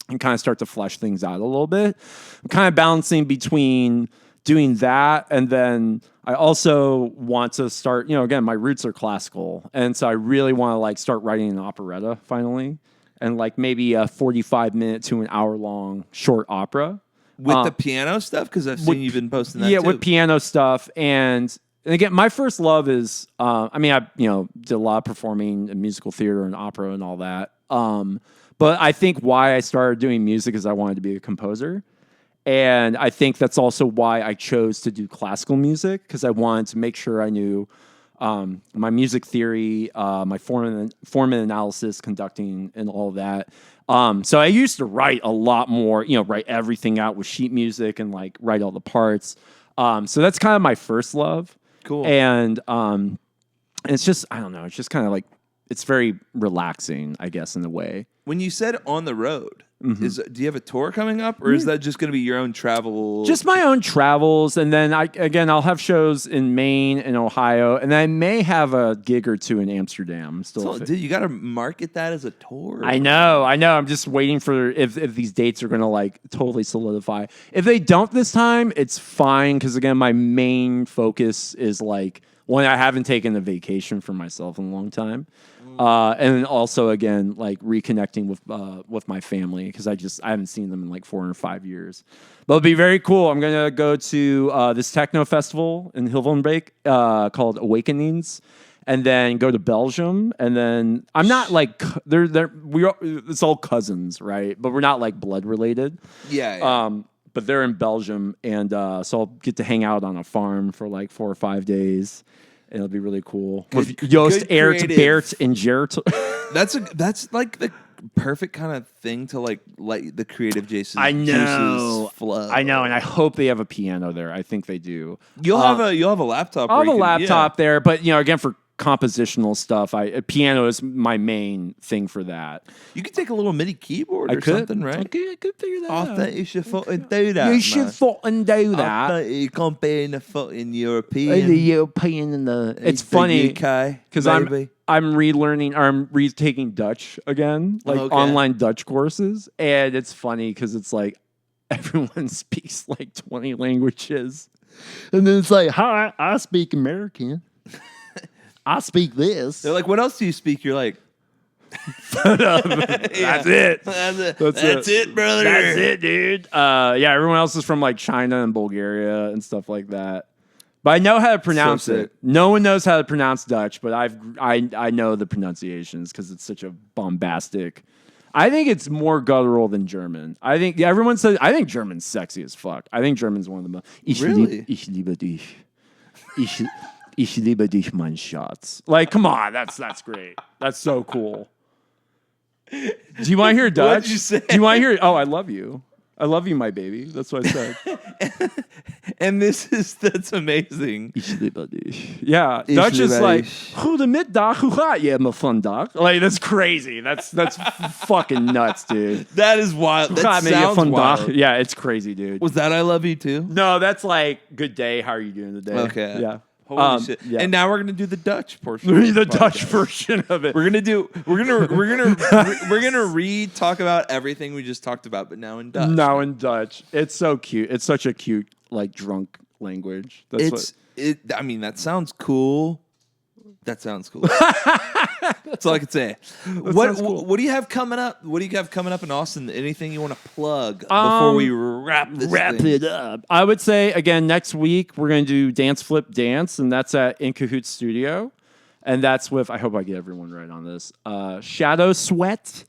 and kind of start to flesh things out a little bit. I'm kind of balancing between doing that, and then I also want to start, again, my roots are classical, and so I really want to like start writing an operetta finally, and like maybe a 45-minute to an hour-long short opera. With the piano stuff? Because I've seen you've been posting that too. With piano stuff. And again, my first love is, I did a lot of performing in musical theater and opera and all that. But I think why I started doing music is I wanted to be a composer. And I think that's also why I chose to do classical music, because I wanted to make sure I knew my music theory, my form and analysis, conducting, and all of that. So I used to write a lot more, write everything out with sheet music and like write all the parts. So that's kind of my first love. Cool. And it's just, I don't know, it's just kind of like, it's very relaxing, I guess, in a way. When you said on the road, do you have a tour coming up, or is that just going to be your own travel? Just my own travels, and then I'll have shows in Maine and Ohio, and I may have a gig or two in Amsterdam. Dude, you got to market that as a tour. I know. I'm just waiting for if these dates are going to like totally solidify. If they don't this time, it's fine, because again, my main focus is like one, I haven't taken a vacation for myself in a long time. And then also again, like reconnecting with my family, because I haven't seen them in like 4 or 5 years. But it'll be very cool. I'm gonna go to this techno festival in Hilvenbeek called Awakenings, and then go to Belgium. And then I'm not like it's all cousins, right? But we're not like blood related. Yeah. But they're in Belgium, and so I'll get to hang out on a farm for like 4 or 5 days. And it'll be really cool. With Joost, Eert, Beert, and Gert. That's like the perfect kind of thing to like the creative Jason. I know. Flow. I know, and I hope they have a piano there. I think they do. You'll have a laptop. I'll have a laptop there, but again, for compositional stuff, piano is my main thing for that. You could take a little MIDI keyboard or something, right? I could figure that out. I think you should fucking do that. You should fucking do that. I think you can't be in the fucking European. The European and the... It's funny UK, because I'm relearning, or I'm retaking Dutch again, like online Dutch courses, and it's funny because it's like everyone speaks like 20 languages, And then it's like, hi, I speak American. I speak this. They're like, what else do you speak? You're like, that's it. That's it, brother. That's it, dude. Everyone else is from like China and Bulgaria and stuff like that. But I know how to pronounce it. No one knows how to pronounce Dutch, but I know the pronunciations because it's such a bombastic. I think it's more guttural than German. I think everyone says. I think German's sexy as fuck. I think German's one of the most. Really? Ich liebe dich. Ich liebe dich, mein Schatz. Like, come on, that's great. That's so cool. Do you want to hear Dutch? What did you say? Do you want to hear? Oh, I love you. I love you, my baby. That's what I said. And that's amazing. Ich liebe dich. Yeah, Dutch is like, goedemiddag, hoe gaat je me vandaag? Like, that's crazy. That's fucking nuts, dude. That is wild. Hoe That gaat me je sounds vandaag? wild. Yeah, it's crazy, dude. Was that I love you too? No, that's like, good day. How are you doing today? Okay. Yeah. Holy shit! Yeah. And now we're gonna do the Dutch portion. The Dutch version of it. We're gonna talk about everything we just talked about, but now in Dutch. Now in Dutch. It's so cute. It's such a cute, like, drunk language. I mean, that sounds cool. That sounds cool. That's all I can say. What sounds cool. what do you have coming up? What do you have coming up in Austin? Anything you want to plug before we wrap this Wrap thing? it up. I would say again next week we're going to do Dance Flip Dance, and that's at In Cahoots Studio, and that's with I hope I get everyone right on this. Shadow Sweat,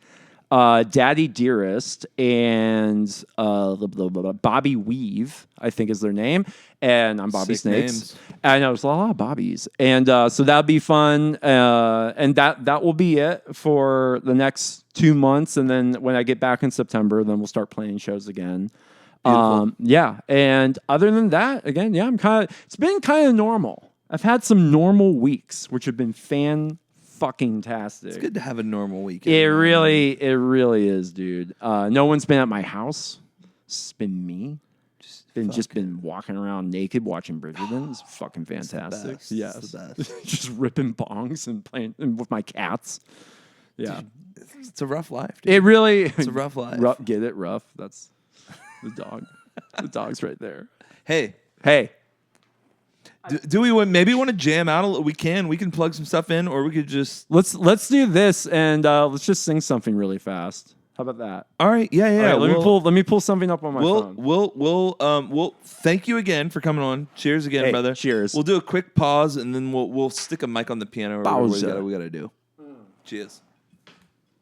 Daddy Dearest, and Bobby Weave, I think is their name. And I'm Bobby Sick Snakes. names. I know, there's a lot of Bobbies. And so that'll be fun. And that will be it for the next 2 months. And then when I get back in September, then we'll start playing shows again. Yeah. And other than that, again, yeah, it's been kind of normal. I've had some normal weeks, which have been fucking-tastic. It's good to have a normal weekend. It really is, dude. No one's been at my house. It's been me. Just been walking around naked watching Bridgerton. It's fucking fantastic. best. Yes. It's the best. Just ripping bongs and playing with my cats. Yeah. It's a rough life, dude. It really It's a rough life. Get it? Rough. That's the dog. The dog's right there. Hey, Hey, we maybe want to jam out a little? We can plug some stuff in, or we could just. let's do this and let's just sing something really fast. How about that? All right, yeah. All right, let me pull something up on my phone. We'll thank you again for coming on. Cheers again, Hey, brother. cheers. We'll do a quick pause and then we'll stick a mic on the piano or whatever Pausa. we gotta do. Cheers.